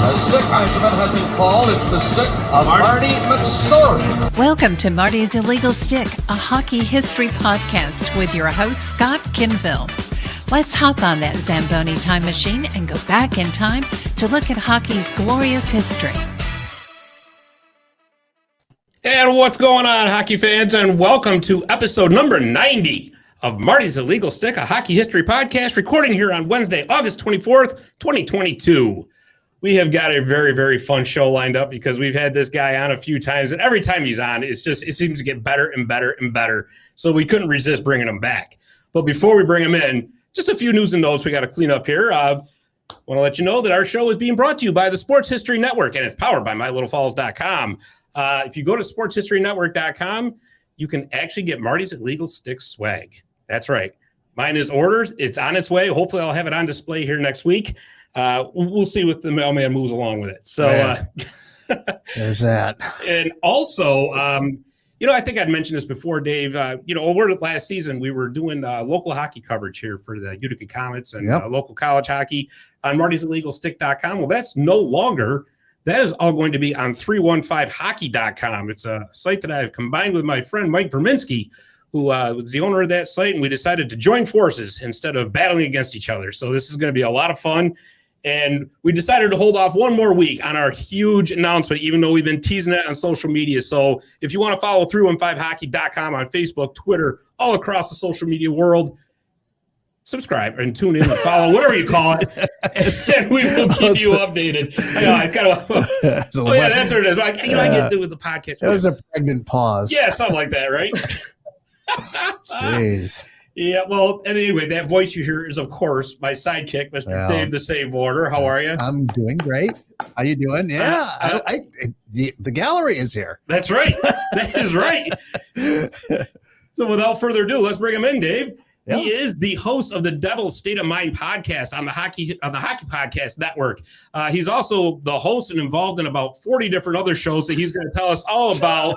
A stick measurement has been called. It's the stick of Marty McGill. Welcome to Marty's Illegal Stick, a hockey history podcast with your host, Scott Kinville. Let's hop on that Zamboni time machine and go back in time to look at hockey's glorious history. And what's going on, hockey fans, and welcome to episode number 90 of Marty's Illegal Stick, a hockey history podcast, recording here on Wednesday, August 24th, 2022. We have got a very, very fun show lined up because we've had this guy on a few times, and every time he's on, it seems to get better and better and better. So we couldn't resist bringing him back. But before we bring him in, just a few news and notes we got to clean up here. I want to let you know that our show is being brought to you by the Sports History Network, and it's powered by MyLittleFalls.com. If you go to SportsHistoryNetwork.com, you can actually get Marty's Illegal Stick swag. That's right. Mine is ordered. It's on its way. Hopefully, I'll have it on display here next week. We'll see if the mailman moves along with it. So there's that. And also, I think I'd mentioned this before, Dave. Over the last season, we were doing local hockey coverage here for the Utica Comets and local college hockey on Marty'sIllegalStick.com. Well, that's no longer. That is all going to be on 315hockey.com. It's a site that I've combined with my friend Mike Verminski, who was the owner of that site, and we decided to join forces instead of battling against each other. So this is going to be a lot of fun. And we decided to hold off one more week on our huge announcement, even though we've been teasing it on social media. So if you want to follow 315hockey.com on Facebook, Twitter, all across the social media world, subscribe and tune in and follow, whatever you call it, and then we will keep you updated. I kind of, that's what it is. I get through with the podcast. That was a pregnant pause. Yeah, something like that, right? Jeez. Yeah, well, and anyway, that voice you hear is, of course, my sidekick, Mr. Dave the Save Warder. How are you? I'm doing great. How you doing? Yeah, the gallery is here. That's right. That is right. So without further ado, let's bring him in, Dave. Yep. He is the host of the Devil's State of Mind podcast on the Hockey Podcast Network. He's also the host and involved in about 40 different other shows that he's going to tell us all about.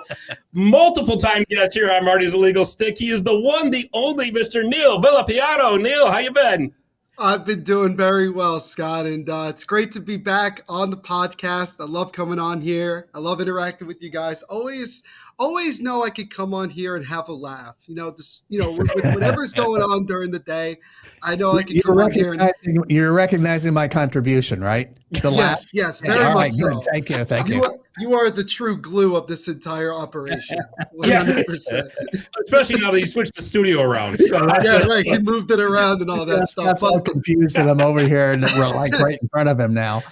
Multiple time guest here on Marty's Illegal Stick. He is the one, the only Mr. Neil Villapiano. Neil, how you been? I've been doing very well, Scott, and it's great to be back on the podcast. I love coming on here. I love interacting with you guys. Always know I could come on here and have a laugh. With whatever's going on during the day, I know I can come on here. You're recognizing my contribution, right? Yes, very much so. Thank you. You are the true glue of this entire operation. 100%. Especially now that you switched the studio around. So right. He moved it around and all that stuff. I'm confused that I'm over here and we're like right in front of him now.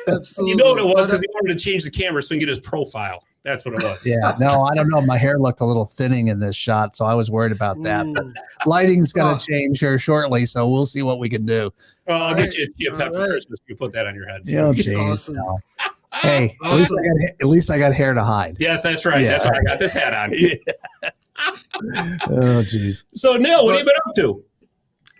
Absolutely. You know what it was, because he wanted to change the camera so he can get his profile. That's what it was. Yeah, no, I don't know. My hair looked a little thinning in this shot, so I was worried about that. But lighting's going to change here shortly, so we'll see what we can do. Well, I'll get you a gift for Christmas. You put that on your head. So. Oh, geez. Awesome. No. Hey, awesome. At least I got hair to hide. Yes, that's right. Yeah. That's why I got this hat on. Oh, geez. So, Neil, what have you been up to?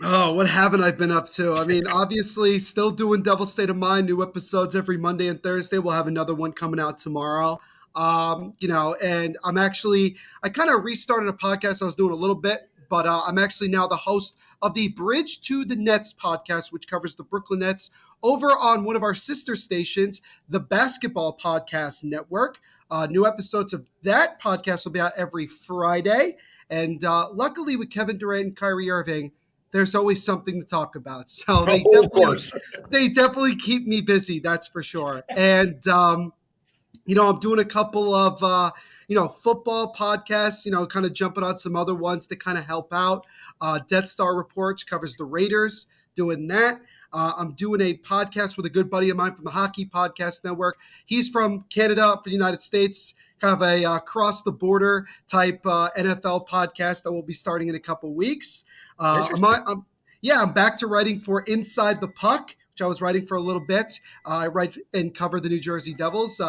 Oh, what haven't I been up to? I mean, obviously, still doing Devil's State of Mind, new episodes every Monday and Thursday. We'll have another one coming out tomorrow. And I kind of restarted a podcast I was doing a little bit, but I'm actually now the host of the Bridge to the Nets podcast, which covers the Brooklyn Nets over on one of our sister stations, the Basketball Podcast Network. New episodes of that podcast will be out every Friday. And luckily with Kevin Durant and Kyrie Irving, there's always something to talk about. So they definitely keep me busy, that's for sure. And, I'm doing a couple of, football podcasts, kind of jumping on some other ones to kind of help out. Death Star Reports covers the Raiders, doing that. I'm doing a podcast with a good buddy of mine from the Hockey Podcast Network. He's from Canada, for the United States, kind of a cross-the-border type NFL podcast that we'll be starting in a couple weeks. I'm back to writing for Inside the Puck, which I was writing for a little bit. I write and cover the New Jersey Devils,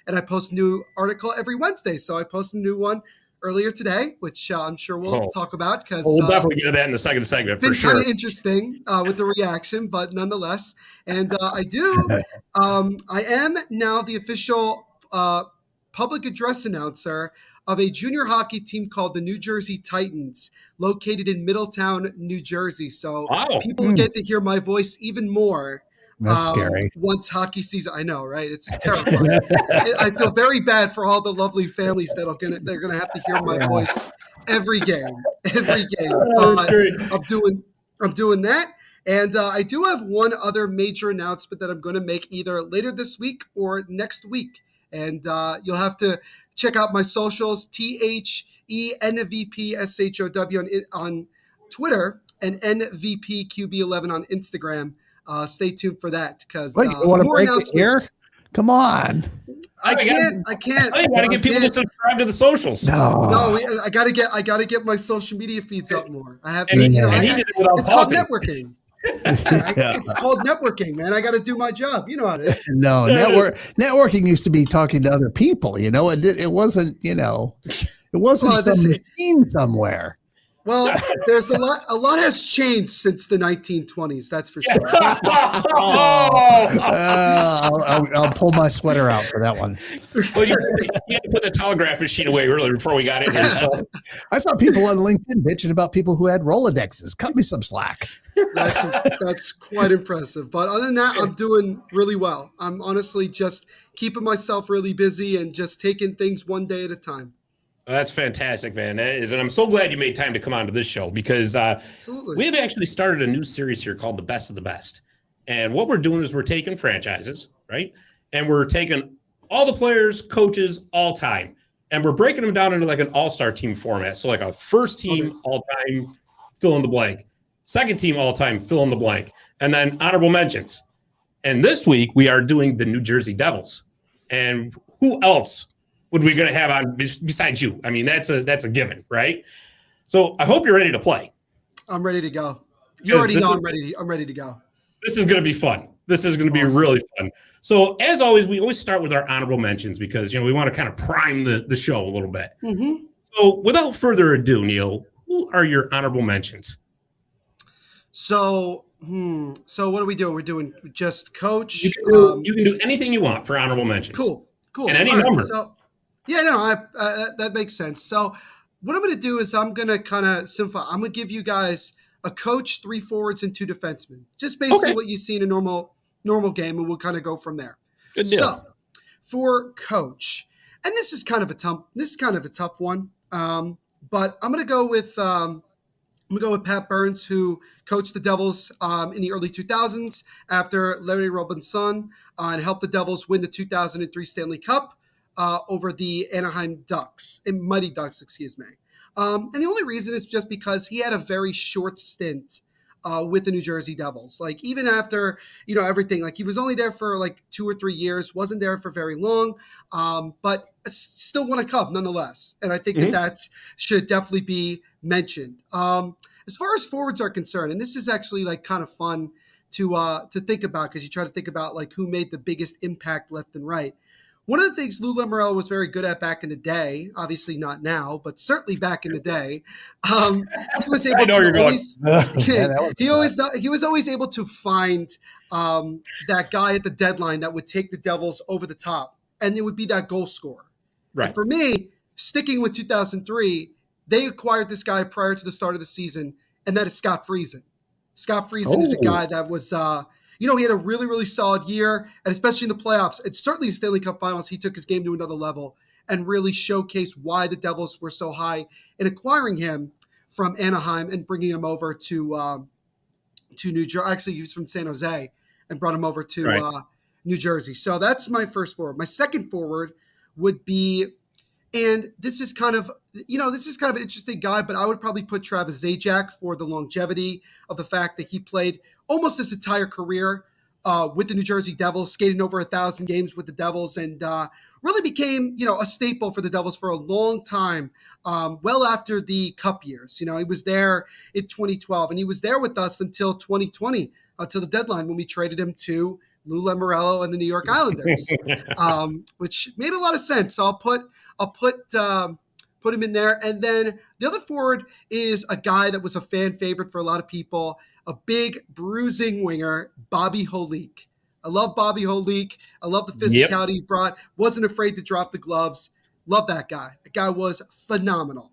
and I post a new article every Wednesday. So I posted a new one earlier today, which I'm sure we'll talk about. Because we'll definitely get to that in the second segment, for sure. Been kind of interesting with the reaction, but nonetheless. And I am now the official public address announcer of a junior hockey team called the New Jersey Titans, located in Middletown, New Jersey. So people get to hear my voice even more That's scary. Once hockey season, I know, right? It's terrifying. I feel very bad for all the lovely families they're gonna have to hear my voice every game. But I'm doing that, and I do have one other major announcement that I'm going to make either later this week or next week, and you'll have to check out my socials: THENVPSHOW on Twitter and NVPQB11 on Instagram. Stay tuned for that because you want to break it here? Come on. I can't. You got to get people to subscribe to the socials. No, I gotta get my social media feeds up more. I have to, it's called networking. It's called networking, man. I got to do my job. You know how it is. No, networking used to be talking to other people. It wasn't. It wasn't some machine somewhere. Well, there's a lot has changed since the 1920s. That's for sure. I'll pull my sweater out for that one. Well, you had to put the telegraph machine away earlier before we got in here. So. I saw people on LinkedIn bitching about people who had Rolodexes. Cut me some slack. That's quite impressive. But other than that, I'm doing really well. I'm honestly just keeping myself really busy and just taking things one day at a time. That's fantastic, man. That is, and I'm so glad you made time to come onto this show because we have actually started a new series here called The Best of the Best. And what we're doing is we're taking franchises, right? And we're taking all the players, coaches, all time, and we're breaking them down into like an all-star team format. So like a first team all-time, fill in the blank. Second team all-time, fill in the blank. And then honorable mentions. And this week we are doing the New Jersey Devils. And who else would we going to have on besides you? I mean, that's a given, right? So I hope you're ready to play. I'm ready to go. You already know I'm ready to go. This is going to be fun. This is going to be really fun. So as always, we always start with our honorable mentions because, we want to kind of prime the show a little bit. Mm-hmm. So without further ado, Neil, who are your honorable mentions? So what are we doing? We're doing just coach. You can do anything you want for honorable mentions. Cool. And any number. That makes sense. So what I'm going to do is I'm going to kind of simplify. I'm going to give you guys a coach, 3 forwards, and 2 defensemen. Just basically what you see in a normal game, and we'll kind of go from there. Good deal. So for coach, and this is kind of a tough one, but I'm going to go with Pat Burns, who coached the Devils in the early 2000s after Larry Robinson and helped the Devils win the 2003 Stanley Cup. Over the Anaheim Ducks, Mighty Ducks, excuse me. And the only reason is just because he had a very short stint with the New Jersey Devils. Like even after, everything, like he was only there for like 2 or 3 years, wasn't there for very long, but still won a cup nonetheless. And I think that should definitely be mentioned. As far as forwards are concerned, and this is actually like kind of fun to think about because you try to think about like who made the biggest impact left and right. One of the things Lou Lamoriello was very good at back in the day, obviously not now, but certainly back in the day, he was able he was always able to find that guy at the deadline that would take the Devils over the top, and it would be that goal scorer. Right. And for me, sticking with 2003, they acquired this guy prior to the start of the season, and that is Scott Friesen. Scott Friesen is a guy that was he had a really, really solid year, and especially in the playoffs, it's certainly the Stanley Cup Finals, he took his game to another level and really showcased why the Devils were so high in acquiring him from Anaheim and bringing him over to New Jersey. Actually, he was from San Jose and brought him over to New Jersey. So that's my first forward. My second forward would be, and this is kind of an interesting guy, but I would probably put Travis Zajac for the longevity of the fact that he played almost his entire career with the New Jersey Devils, skating over 1,000 games with the Devils, and really became, a staple for the Devils for a long time, well after the Cup years. He was there in 2012, and he was there with us until 2020, until the deadline when we traded him to Lou Lamoriello and the New York Islanders, which made a lot of sense. So I'll put him in there. And then the other forward is a guy that was a fan favorite for a lot of people, a big bruising winger, Bobby Holik. I love Bobby Holik. I love the physicality he brought. Wasn't afraid to drop the gloves. Love that guy. That guy was phenomenal.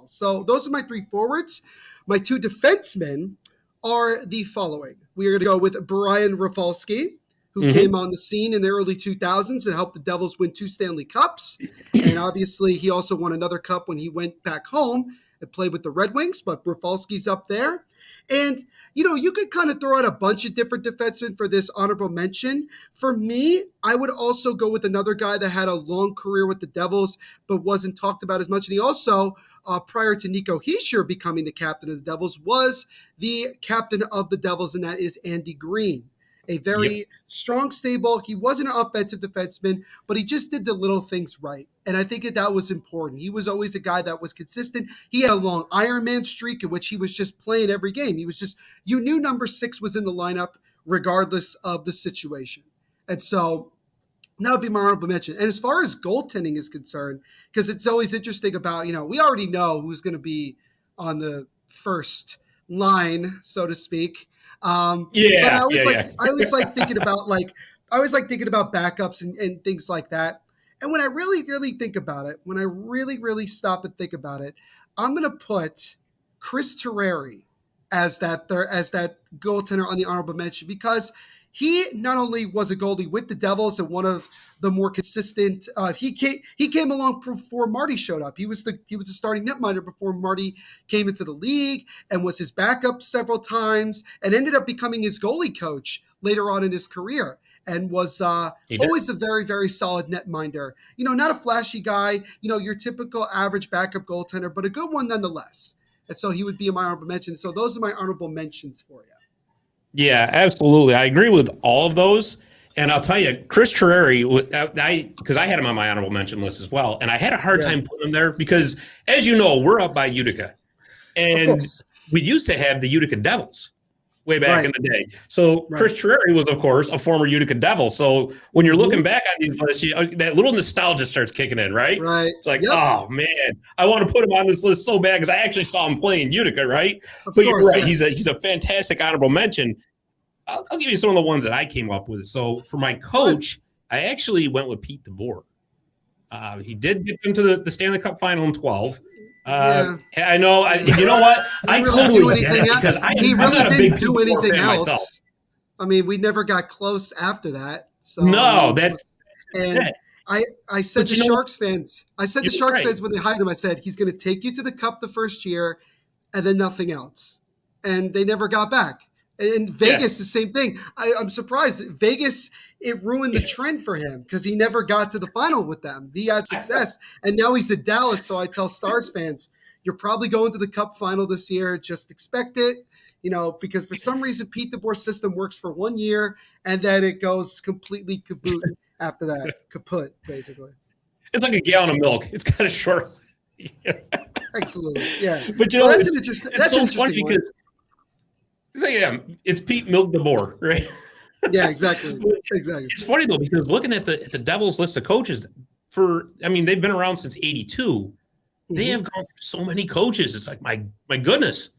So those are my 3 forwards. My 2 defensemen are the following. We are going to go with Brian Rifalski, who came on the scene in the early 2000s and helped the Devils win 2 Stanley Cups. And obviously, he also won another cup when he went back home and played with the Red Wings, but Rifalski's up there. And, you could kind of throw out a bunch of different defensemen for this honorable mention. For me, I would also go with another guy that had a long career with the Devils, but wasn't talked about as much. And he also, prior to Nico Hischier becoming the captain of the Devils, was the captain of the Devils, and that is Andy Green. A very strong, stable. He wasn't an offensive defenseman, but he just did the little things right. And I think that was important. He was always a guy that was consistent. He had a long Ironman streak in which he was just playing every game. He was just, you knew number 6 was in the lineup regardless of the situation. And so that would be my honorable mention. And as far as goaltending is concerned, because it's always interesting about, we already know who's going to be on the first line, so to speak. But I always like thinking about backups and things like that. And when I really, really think about it, when I really, really stop and think about it, I'm going to put Chris Terreri as that goaltender on the honorable mention, because he not only was a goalie with the Devils and one of the more consistent. He came along before Marty showed up. He was a starting netminder before Marty came into the league, and was his backup several times, and ended up becoming his goalie coach later on in his career. And was always a very, very solid netminder. Not a flashy guy. Your typical average backup goaltender, but a good one nonetheless. And so he would be in my honorable mention. So those are my honorable mentions for you. Yeah, absolutely. I agree with all of those. And I'll tell you, Chris Terreri, because I had him on my honorable mention list as well. And I had a hard time putting him there because, as you know, we're up by Utica. And we used to have the Utica Devils way back in the day. So Chris Terreri was, of course, a former Utica Devil. So when you're looking back on these lists, that little nostalgia starts kicking in, right? Right. It's like, oh, man, I want to put him on this list so bad because I actually saw him play in Utica, right? But you're right. He's a fantastic honorable mention. I'll give you some of the ones that I came up with. So for my coach, I actually went with Pete DeBoer. He did get them to the Stanley Cup final in 12. I know. You know what? I totally get it because he really didn't do anything else. Myself. I mean, we never got close after that. So no, that's and I said to Sharks fans, fans when they hired him, I said he's going to take you to the Cup the first year, and then nothing else. And they never got back. In Vegas, the same thing. I'm surprised. Vegas, it ruined the trend for him because he never got to the final with them. He had success, and now he's at Dallas. So I tell Stars fans, you're probably going to the Cup final this year. Just expect it, because for some reason Pete DeBoer's system works for 1 year, and then it goes completely kaput after that. Kaput, basically. It's like a gallon of milk. It's kind of short. Absolutely, yeah. But that's an interesting. That's so an interesting one. It's Pete Milk DeBoer, right? Yeah, exactly. Exactly. It's funny though because looking at the Devils list of coaches, they've been around since '82. They have gone through so many coaches. It's like my goodness,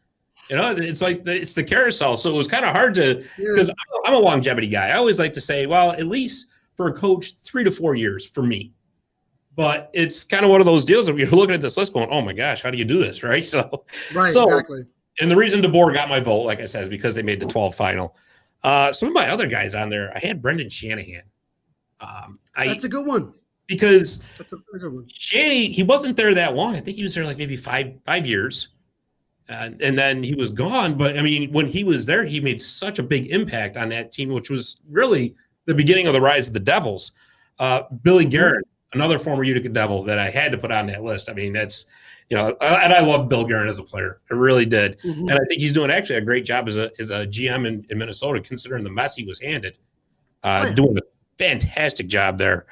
it's like it's the carousel. So it was kind of hard to because I'm a longevity guy. I always like to say, well, at least for a coach, 3 to 4 years for me. But it's kind of one of those deals that you're looking at this list going, oh my gosh, how do you do this, right? Exactly. And the reason DeBoer got my vote, like I said, is because they made the 12 final. Some of my other guys on there, I had Brendan Shanahan. That's a good one. Because that's a very good one. Shanny, he wasn't there that long. I think he was there like maybe five years. And then he was gone. But, I mean, when he was there, he made such a big impact on that team, which was really the beginning of the rise of the Devils. Billy Garrett, another former Utica Devil that I had to put on that list. I mean, that's – and I love Bill Garrett as a player. I really did. And I think he's doing actually a great job as a GM in Minnesota, considering the mess he was handed. Doing a fantastic job there.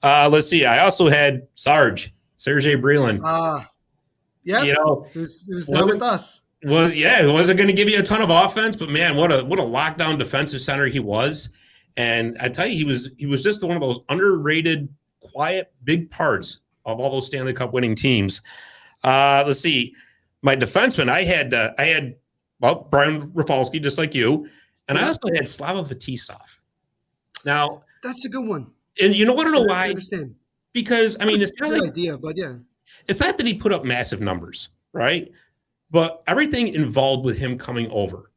Let's see. I also had Sergei Brelin. Yeah. Who's now with us. He wasn't going to give you a ton of offense, but man, what a lockdown defensive center he was. And I tell you, he was just one of those underrated, quiet, big parts of all those Stanley Cup winning teams. Let's see. My defenseman, I had Brian Rifalski, just like you, and I also had Slava Fetisov. Now that's a good one. And you want to know why? I understand. Because I mean, it's not a good idea, but yeah, it's not that he put up massive numbers, right? But everything involved with him coming over,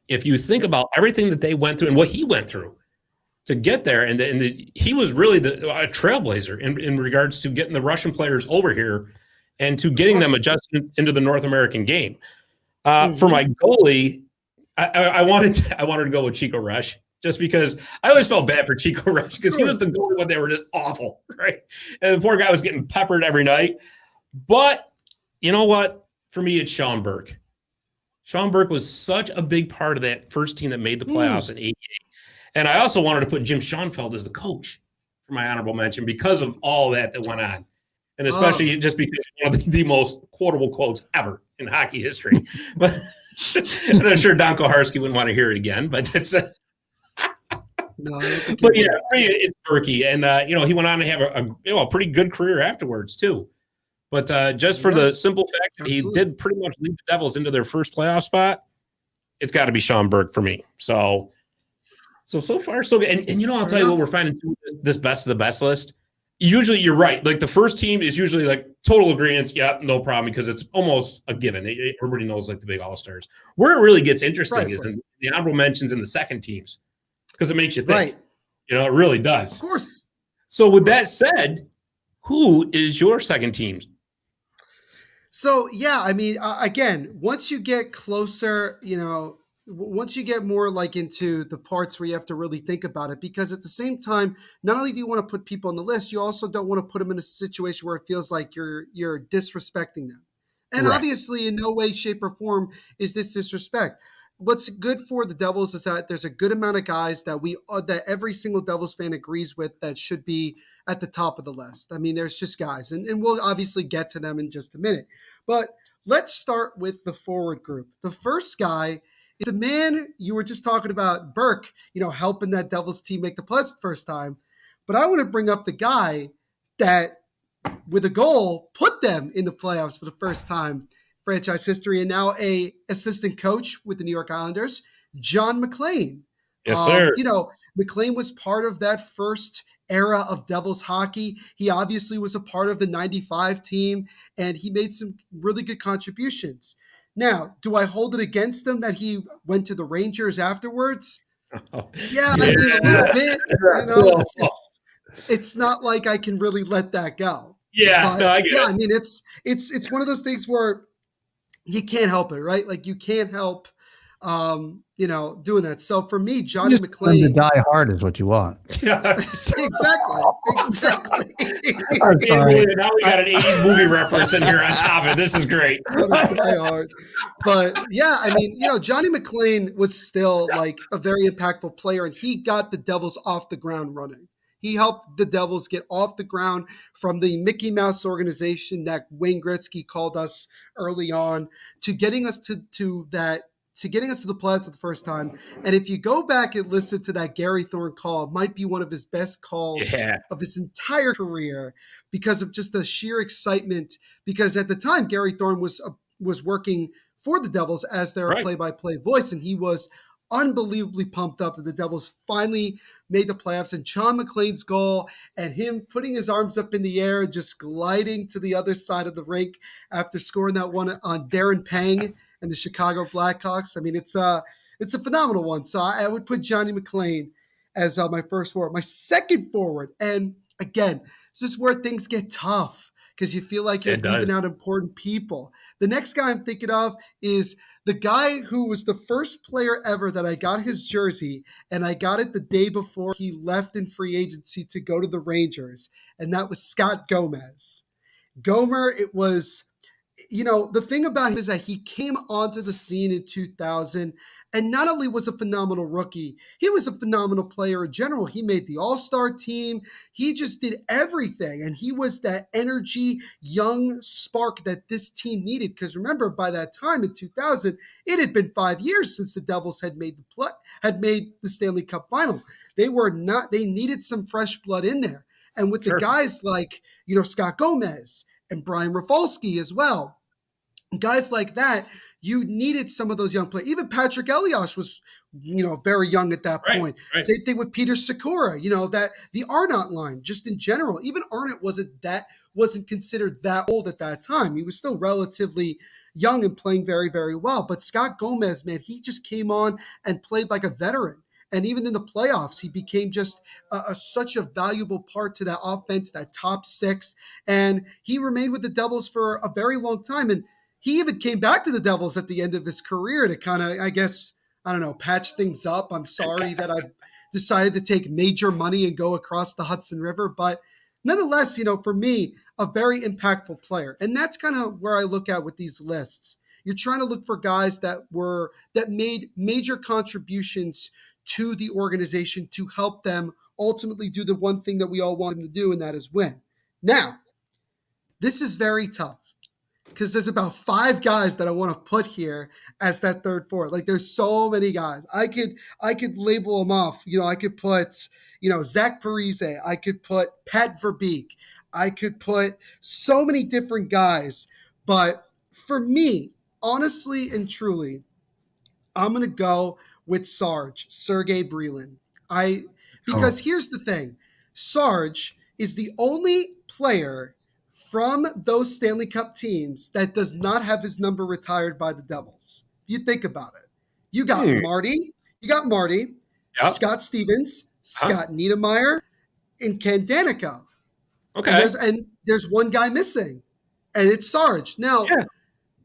if you think about everything that they went through and what he went through to get there, and he was really a trailblazer in regards to getting the Russian players over here and to getting them adjusted into the North American game. For my goalie, I wanted to go with Chico Rush, just because I always felt bad for Chico Rush because he was the goalie when they were just awful, right? And the poor guy was getting peppered every night. But you know what? For me, it's Sean Burke. Sean Burke was such a big part of that first team that made the playoffs in '88. And I also wanted to put Jim Schoenfeld as the coach for my honorable mention because of all that went on. And especially just because one of the most quotable quotes ever in hockey history. But and I'm sure Don Koharski wouldn't want to hear it again, but it's no, but yeah, it's Berkey. And he went on to have a pretty good career afterwards too. But just for the simple fact that he did pretty much lead the Devils into their first playoff spot, it's got to be Sean Burke for me. So far so good. And I'll tell you what we're finding through this best of the best list. Usually you're right. Like the first team is usually like total agreement. Yeah, no problem, because it's almost a given. Everybody knows like the big all-stars. Where it really gets interesting is in the honorable mentions in the second teams, because it makes you think. Right. It really does. Of course. So with that said, who is your second team? So, yeah, I mean, again, once you get closer, once you get more like into the parts where you have to really think about it, because at the same time, not only do you want to put people on the list, you also don't want to put them in a situation where it feels like you're disrespecting them. And obviously in no way, shape, or form is this disrespect. What's good for the Devils is that there's a good amount of guys that every single Devils fan agrees with that should be at the top of the list. I mean, there's just guys, and we'll obviously get to them in just a minute. But let's start with the forward group. The first guy is the man you were just talking about, Burke, helping that Devils team make the playoffs the first time. But I want to bring up the guy that, with a goal, put them in the playoffs for the first time franchise history, and now a assistant coach with the New York Islanders, John Mcclane. Yes, sir. Mcclane was part of that first era of Devils hockey. He obviously was a part of the 95 team, and he made some really good contributions. Now, do I hold it against him that he went to the Rangers afterwards? Yeah, I mean, a little bit. It's not like I can really let that go. Yeah, but, no, I get it. I mean, it's one of those things where you can't help it, right? Like you can't help, doing that. So for me, Johnny Mcclane, to die hard is what you want. Exactly. I'm sorry. Now we got an 80s movie reference in here on top of it. This is great. Die hard. But yeah, I mean, Johnny Mcclane was still like a very impactful player, and he got the Devils off the ground running. He helped the Devils get off the ground from the Mickey Mouse organization that Wayne Gretzky called us early on to getting us to the playoffs for the first time. And if you go back and listen to that Gary Thorne call, it might be one of his best calls of his entire career because of just the sheer excitement. Because at the time, Gary Thorne was working for the Devils as their play-by-play voice, and he was unbelievably pumped up that the Devils finally made the playoffs, and John Mcclane's goal and him putting his arms up in the air and just gliding to the other side of the rink after scoring that one on Darren Pang and the Chicago Blackhawks. I mean, it's a phenomenal one. So I would put Johnny Mcclane as my first forward. My second forward, and again, this is where things get tough because you feel like you're leaving out important people. The next guy I'm thinking of is the guy who was the first player ever that I got his jersey, and I got it the day before he left in free agency to go to the Rangers, and that was Scott Gomez. Gomer, it was, the thing about him is that he came onto the scene in 2000, and not only was a phenomenal rookie, he was a phenomenal player in general. He made the All-Star team. He just did everything, and he was that energy, young spark that this team needed. Because remember, by that time in 2000, it had been 5 years since the Devils had made the Stanley Cup final. They needed some fresh blood in there. And with the guys like, Scott Gomez and Brian Rifalski as well, guys like that, you needed some of those young players. Even Patrick Elias was, very young at that point. Right. Same thing with Peter Sikora, that the Arnott line, just in general. Even Arnott wasn't that wasn't considered that old at that time. He was still relatively young and playing very, very well. But Scott Gomez, man, he just came on and played like a veteran. And even in the playoffs, he became just such a valuable part to that offense, that top six. And he remained with the Devils for a very long time. And he even came back to the Devils at the end of his career to kind of, I guess, I don't know, patch things up. I'm sorry that I decided to take major money and go across the Hudson River. But nonetheless, for me, a very impactful player. And that's kind of where I look at with these lists. You're trying to look for guys that made major contributions to the organization to help them ultimately do the one thing that we all want them to do, and that is win. Now, this is very tough because there's about 5 guys that I want to put here as that third forward. Like, there's so many guys. I could label them off. I could put, Zach Parise. I could put Pat Verbeek. I could put so many different guys. But for me, honestly and truly, I'm going to go with Sergei Brylin. Because here's the thing. Sarge is the only player from those Stanley Cup teams that does not have his number retired by the Devils. If you think about it. You got Marty, yep. Scott Stevens, Scott Niedermayer, and Ken Danica. Okay. And there's one guy missing, and it's Sarge. Now,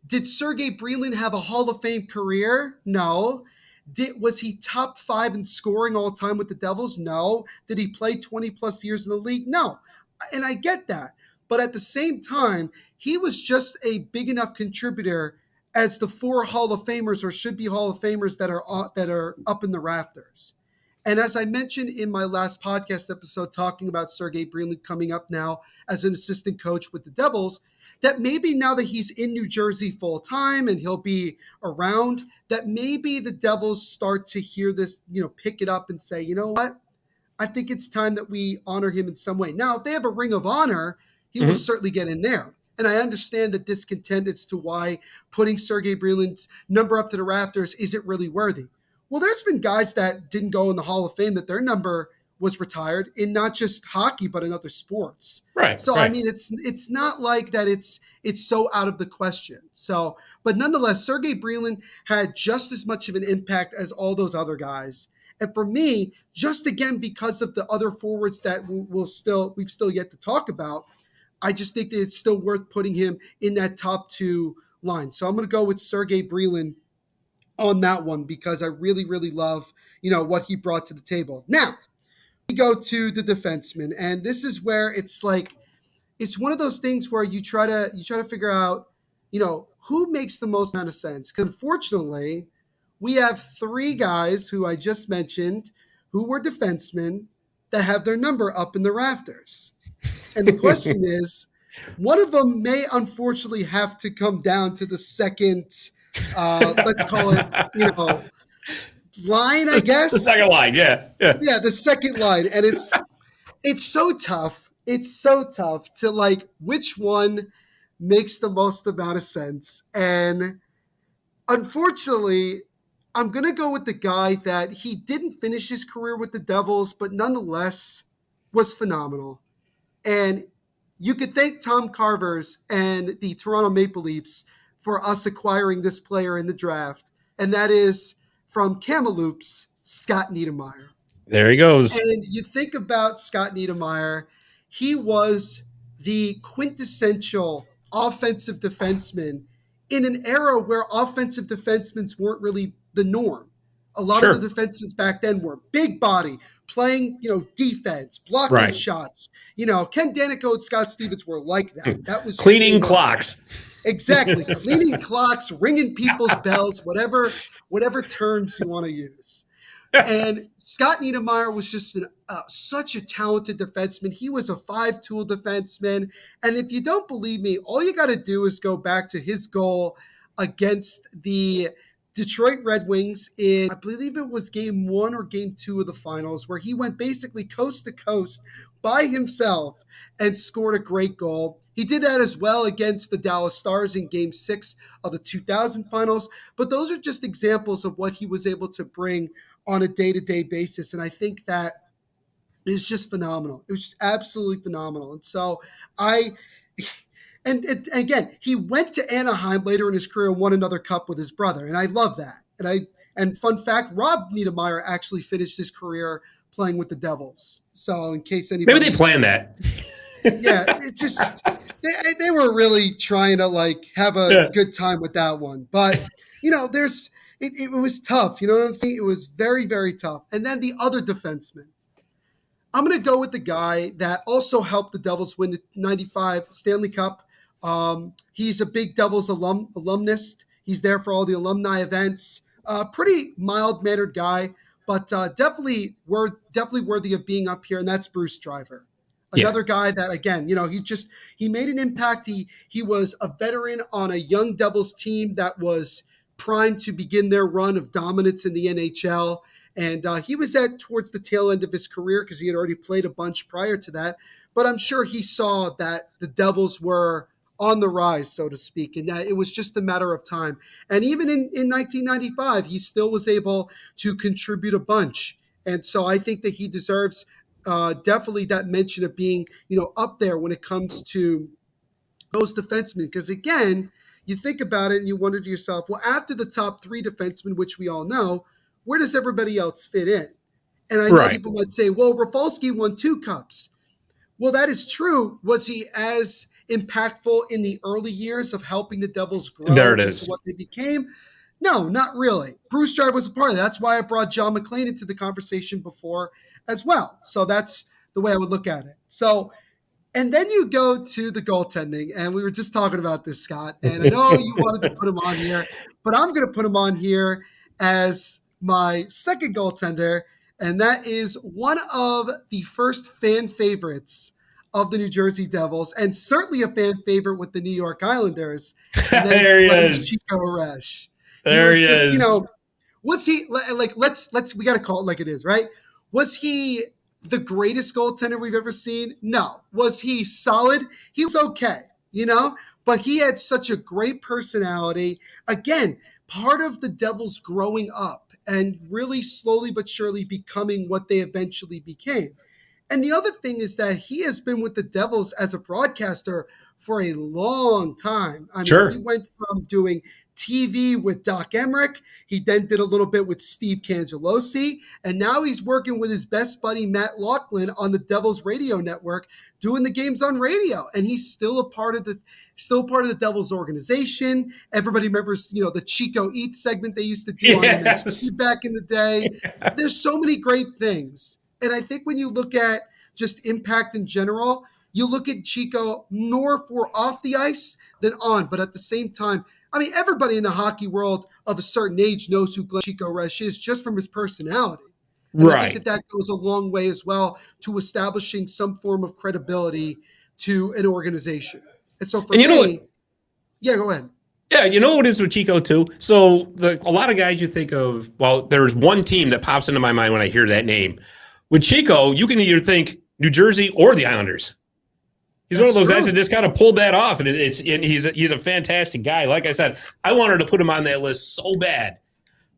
did Sergei Brylin have a Hall of Fame career? No. Was he top 5 in scoring all time with the Devils? No. Did he play 20 plus years in the league? No. And I get that. But at the same time, he was just a big enough contributor as the 4 Hall of Famers, or should be Hall of Famers, that are up in the rafters. And as I mentioned in my last podcast episode talking about Sergei Brylin coming up now as an assistant coach with the Devils, that maybe now that he's in New Jersey full time and he'll be around, that maybe the Devils start to hear this, pick it up and say, you know what? I think it's time that we honor him in some way. Now, if they have a ring of honor, he will certainly get in there. And I understand the discontent as to why putting Sergei Brylin's number up to the rafters isn't really worthy. Well, there's been guys that didn't go in the Hall of Fame that their number was retired in not just hockey, but in other sports. Right. So, I mean, it's not like that it's so out of the question. So, but nonetheless, Sergei Brylin had just as much of an impact as all those other guys. And for me, just again, because of the other forwards that we've still yet to talk about, I just think that it's still worth putting him in that top 2 line. So I'm going to go with Sergei Brylin on that one because I really, really love, what he brought to the table. Now, we go to the defenseman, and this is where it's like, it's one of those things where you try to figure out, who makes the most amount of sense. Because unfortunately, we have 3 guys who I just mentioned who were defensemen that have their number up in the rafters. And the question is, one of them may unfortunately have to come down to the second, let's call it, line, I guess. The second line, yeah. Yeah, the second line. And it's so tough. It's so tough to like which one makes the most amount of sense. And unfortunately, I'm going to go with the guy that he didn't finish his career with the Devils, but nonetheless was phenomenal. And you could thank Tom Carvers and the Toronto Maple Leafs for us acquiring this player in the draft. And that is from Kamloops, Scott Niedermayer. There he goes. And you think about Scott Niedermayer, he was the quintessential offensive defenseman in an era where offensive defensemen weren't really the norm. A lot of the defensemen back then were big body, playing, defense, blocking shots. Ken Danica and Scott Stevens were like that. That was cleaning clocks. Exactly. Cleaning clocks, ringing people's bells, whatever terms you want to use. And Scott Niedermayer was just such a talented defenseman. He was a 5-tool defenseman. And if you don't believe me, all you got to do is go back to his goal against the Detroit Red Wings in, I believe it was game 1 or game 2 of the finals, where he went basically coast to coast by himself and scored a great goal. He did that as well against the Dallas Stars in game 6 of the 2000 finals. But those are just examples of what he was able to bring on a day-to-day basis. And I think that is just phenomenal. It was just absolutely phenomenal. And so And again, he went to Anaheim later in his career and won another cup with his brother, and I love that. And fun fact, Rob Niedermeyer actually finished his career playing with the Devils. So in case anybody, maybe they planned that. Yeah, it just they were really trying to like have a good time with that one. But it was tough. You know what I'm saying? It was very, very tough. And then the other defenseman, I'm going to go with the guy that also helped the Devils win the '95 Stanley Cup. He's a big Devils alumnus. He's there for all the alumni events. Pretty mild-mannered guy, but definitely worthy of being up here, and that's Bruce Driver. Another guy that, again, he made an impact. He was a veteran on a young Devils team that was primed to begin their run of dominance in the NHL. And he was towards the tail end of his career because he had already played a bunch prior to that. But I'm sure he saw that the Devils were on the rise, so to speak, and that it was just a matter of time. And even in 1995, he still was able to contribute a bunch. And so I think that he deserves definitely that mention of being, up there when it comes to those defensemen. Because again, you think about it and you wonder to yourself, well, after the top three defensemen, which we all know, where does everybody else fit in? And I know people might say, well, Rifalski won 2 cups. Well, that is true. Was he as impactful in the early years of helping the Devils grow into what they became? No, not really. Bruce Driver was a part of that. That's why I brought John Mcclane into the conversation before as well. So that's the way I would look at it. So, and then you go to the goaltending, and we were just talking about this, Scott, and I know you wanted to put him on here, but I'm going to put him on here as my second goaltender, and that is one of the first fan favorites of the New Jersey Devils, and certainly a fan favorite with the New York Islanders. And there he is, Chico Resch. There he is. Was he like? Let's we got to call it like it is, right? Was he the greatest goaltender we've ever seen? No. Was he solid? He was okay, but he had such a great personality. Again, part of the Devils growing up and really slowly but surely becoming what they eventually became. And the other thing is that he has been with the Devils as a broadcaster for a long time. I mean, he went from doing TV with Doc Emmerich. He then did a little bit with Steve Cangelosi. And now he's working with his best buddy, Matt Laughlin, on the Devils radio network, doing the games on radio. And he's still a part of the Devils organization. Everybody remembers, the Chico Eats segment they used to do on MSG back in the day. There's so many great things. And I think when you look at just impact in general, you look at Chico more for off the ice than on. But at the same time, I mean, everybody in the hockey world of a certain age knows who Chico Resch is just from his personality. And I think that goes a long way as well to establishing some form of credibility to an organization. And so for me, go ahead. Yeah, you know what it is with Chico too? So a lot of guys you think of, well, there's one team that pops into my mind when I hear that name. With Chico, you can either think New Jersey or the Islanders. He's one of those guys that just kind of pulled that off, and he's a fantastic guy. Like I said, I wanted to put him on that list so bad,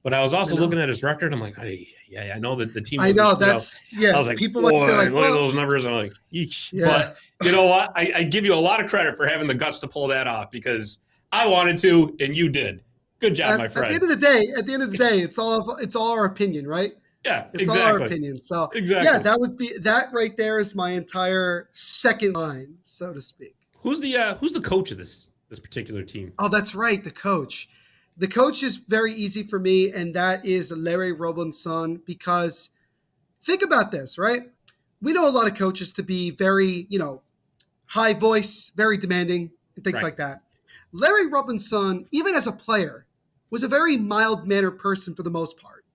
but I was also looking at his record. I'm like, hey, I know that the team. I know that's I was like, people might say like, look at those numbers. I'm like, eesh. Yeah. But you know what? I give you a lot of credit for having the guts to pull that off because I wanted to, and you did. Good job, my friend. At the end of the day, it's all our opinion, right? Yeah, it's all our opinion. So that would be that right there is my entire second line, so to speak. Who's the coach of this particular team? Oh, that's right, the coach. The coach is very easy for me, and that is Larry Robinson. Because think about this, right? We know a lot of coaches to be very, high voice, very demanding, and things like that. Larry Robinson, even as a player, was a very mild-mannered person for the most part.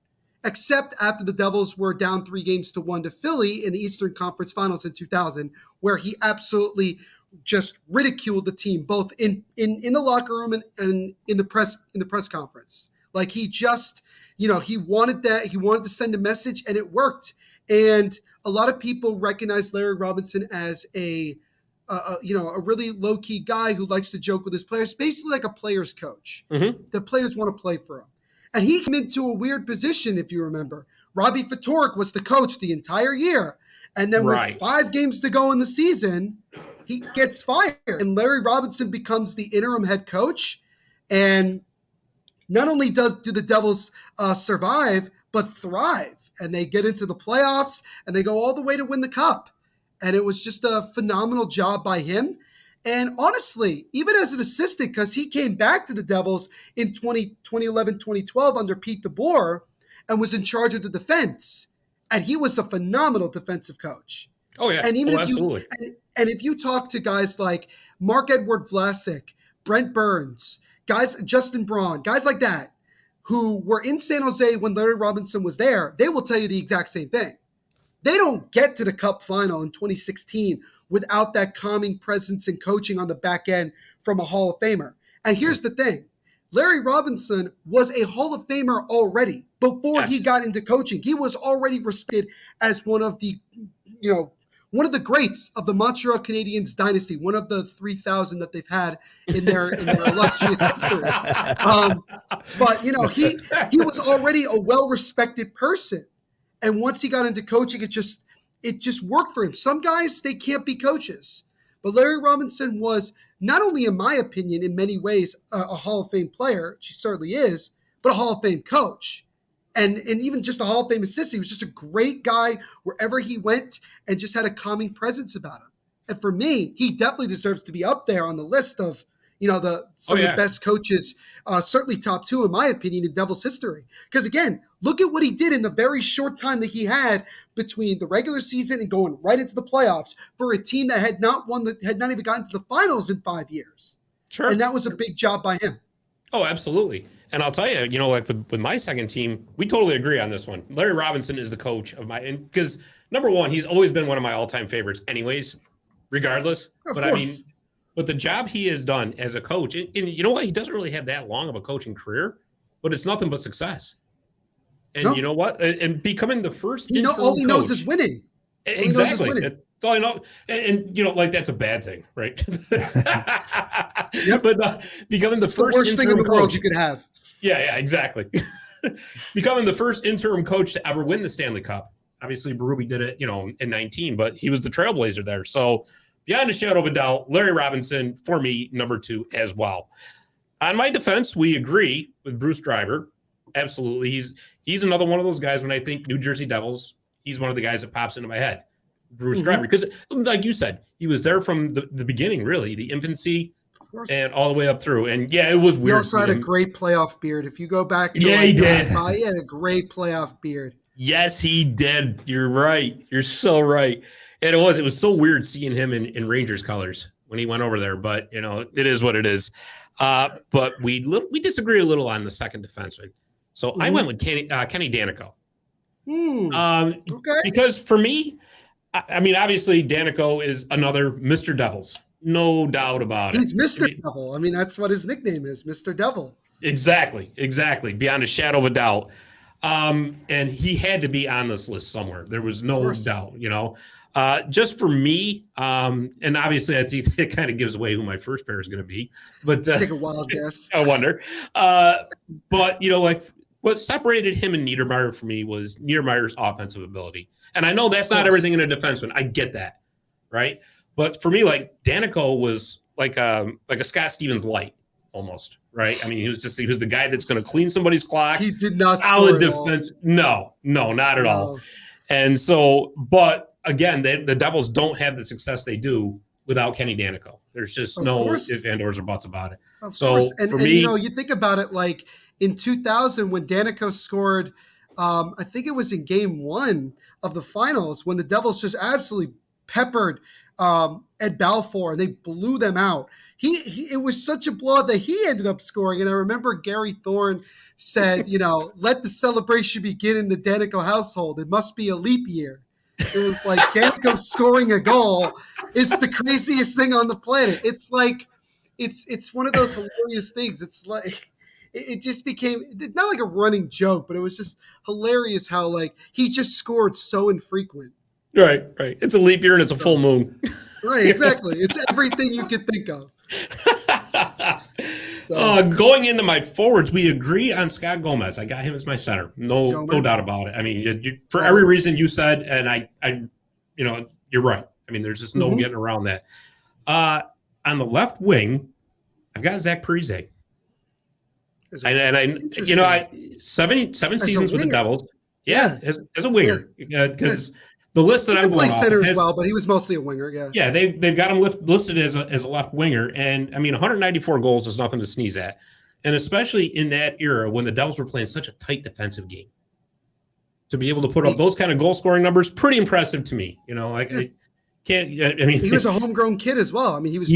Except after the Devils were down 3-1 to Philly in the Eastern Conference Finals in 2000, where he absolutely just ridiculed the team, both in the locker room and in the press conference. Like he just, he wanted to send a message, and it worked. And a lot of people recognize Larry Robinson as a really low key guy who likes to joke with his players, basically like a player's coach. Mm-hmm. The players want to play for him. And he came into a weird position, if you remember. Robbie Ftorek was the coach the entire year. And then with 5 games to go in the season, he gets fired, and Larry Robinson becomes the interim head coach. And not only do the Devils survive, but thrive, and they get into the playoffs, and they go all the way to win the cup. And it was just a phenomenal job by him. And honestly, even as an assistant, because he came back to the Devils in 2011, 2012 under Pete DeBoer and was in charge of the defense. And he was a phenomenal defensive coach. Oh, yeah. And even absolutely. if you talk to guys like Mark-Edward Vlasic, Brent Burns, guys, Justin Braun, guys like that, who were in San Jose when Larry Robinson was there, they will tell you the exact same thing. They don't get to the Cup final in 2016 without that calming presence and coaching on the back end from a Hall of Famer. And here's the thing. Larry Robinson was a Hall of Famer already before he got into coaching. He was already respected as one of the greats of the Montreal Canadiens dynasty, one of the 3,000 that they've had in their illustrious history. But he was already a well-respected person. And once he got into coaching, it just worked for him. Some guys, they can't be coaches. But Larry Robinson was not only, in my opinion, in many ways, a Hall of Fame player, which he certainly is, but a Hall of Fame coach. And even just a Hall of Fame assistant. He was just a great guy wherever he went and just had a calming presence about him. And for me, he definitely deserves to be up there on the list of some of the best coaches, certainly top 2, in my opinion, in Devils history. Because again, look at what he did in the very short time that he had between the regular season and going right into the playoffs for a team that had not even gotten to the finals in 5 years. Sure. And that was a big job by him. Oh, absolutely. And I'll tell you, like with my second team, we totally agree on this one. Larry Robinson is the coach of because number one, he's always been one of my all-time favorites anyways, regardless. Of course. But the job he has done as a coach, and you know what? He doesn't really have that long of a coaching career, but it's nothing but success. And you know what? And becoming the first all he knows is winning. Exactly. That's all I know. And that's a bad thing, right? Yep. But becoming the worst thing in the world you could have. Yeah, exactly. Becoming the first interim coach to ever win the Stanley Cup. Obviously, Berube did it, in 19, but he was the trailblazer there. So beyond a shadow of a doubt, Larry Robinson, for me, number 2 as well. On my defense, we agree with Bruce Driver. Absolutely. He's another one of those guys when I think New Jersey Devils, he's one of the guys that pops into my head. Bruce Driver. Because like you said, he was there from the beginning, really, the infancy and all the way up through. And yeah, it was weird. He also had a great playoff beard. If you go back to he did. He had a great playoff beard. Yes, he did. You're right. You're so right. And it was so weird seeing him in Rangers colors when he went over there. But, it is what it is. But we disagree a little on the second defenseman. So I went with Kenny Danica. Okay. Because for me, I mean, obviously, Danica is another Mr. Devils. No doubt about it. He's Mr. Devil. I mean, that's what his nickname is, Mr. Devil. Exactly. Beyond a shadow of a doubt. And he had to be on this list somewhere. There was no doubt, just for me. And obviously I think it kind of gives away who my first pair is going to be, but take a wild guess. I wonder. But what separated him and Niedermayer for me was Niedermayer's offensive ability. And I know that's not everything in a defenseman. I get that. Right. But for me, Danica was like a Scott Stevens light. Almost, right? I mean, he was the guy that's going to clean somebody's clock. He did not solid defense. No, not at all. And so, but again, the Devils don't have the success they do without Kenny Danica. There's just no ifs, ands, or buts about it. Of course. And me, you think about it, like in 2000 when Danica scored, I think it was in game 1 of the finals when the Devils just absolutely peppered Ed Balfour and they blew them out. It was such a blowout that he ended up scoring. And I remember Gary Thorne said, let the celebration begin in the Danica household. It must be a leap year. It was like Danica scoring a goal is the craziest thing on the planet. It's like, it's one of those hilarious things. It's like, it just became not like a running joke, but it was just hilarious how he just scored so infrequent. Right. It's a leap year and it's a full moon. Right, exactly. It's everything you could think of. Going into my forwards, we agree on Scott Gomez. I got him as my center. No doubt about it. I mean, for every reason you said, and I you're right. I mean, there's just no getting around that. On the left wing, I've got Zach Parise. Seven seasons with the Devils. Yeah, as a winger. Because the list that I'm going off center as well, but he was mostly a winger. Yeah, they've got him listed as a left winger, and I mean 194 goals is nothing to sneeze at, and especially in that era when the Devils were playing such a tight defensive game, to be able to put up those kind of goal scoring numbers, pretty impressive to me. I can't. I mean, he was a homegrown kid as well. I mean, he was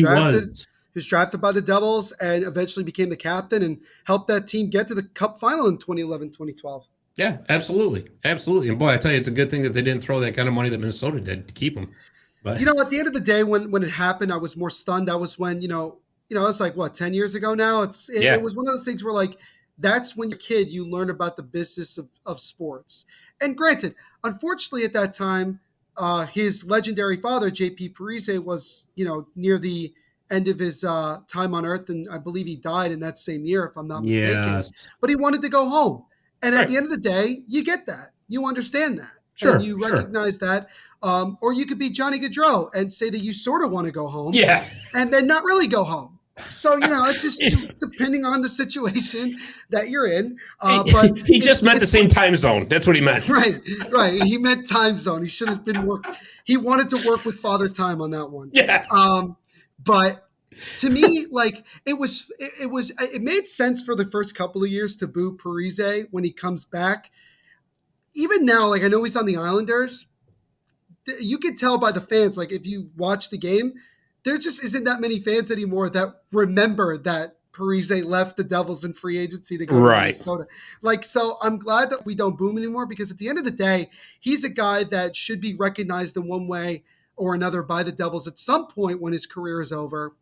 drafted by the Devils and eventually became the captain and helped that team get to the Cup final in 2011-2012. Yeah, absolutely. Absolutely. And boy, I tell you, it's a good thing that they didn't throw that kind of money that Minnesota did to keep him. But at the end of the day, when it happened, I was more stunned. That was when, it's like 10 years ago now. It was one of those things where like, that's when you're a kid, you learn about the business of sports. And granted, unfortunately at that time, his legendary father, JP Parise, was, near the end of his time on Earth. And I believe he died in that same year, if I'm not mistaken. Yes. But he wanted to go home. And at the end of the day, you get that. You understand that. Sure, and you recognize that. Or you could be Johnny Gaudreau and say that you sort of want to go home. Yeah. And then not really go home. So, it's just depending on the situation that you're in. But he just meant the same time zone. That's what he meant. Right. He meant time zone. He should have been he wanted to work with Father Time on that one. Yeah. But to me, like it made sense for the first couple of years to boo Parise when he comes back. Even now, like I know he's on the Islanders. You can tell by the fans, like if you watch the game, there just isn't that many fans anymore that remember that Parise left the Devils in free agency to go to Minnesota. Like, so I'm glad that we don't boo him anymore because at the end of the day, he's a guy that should be recognized in one way or another by the Devils at some point when his career is over.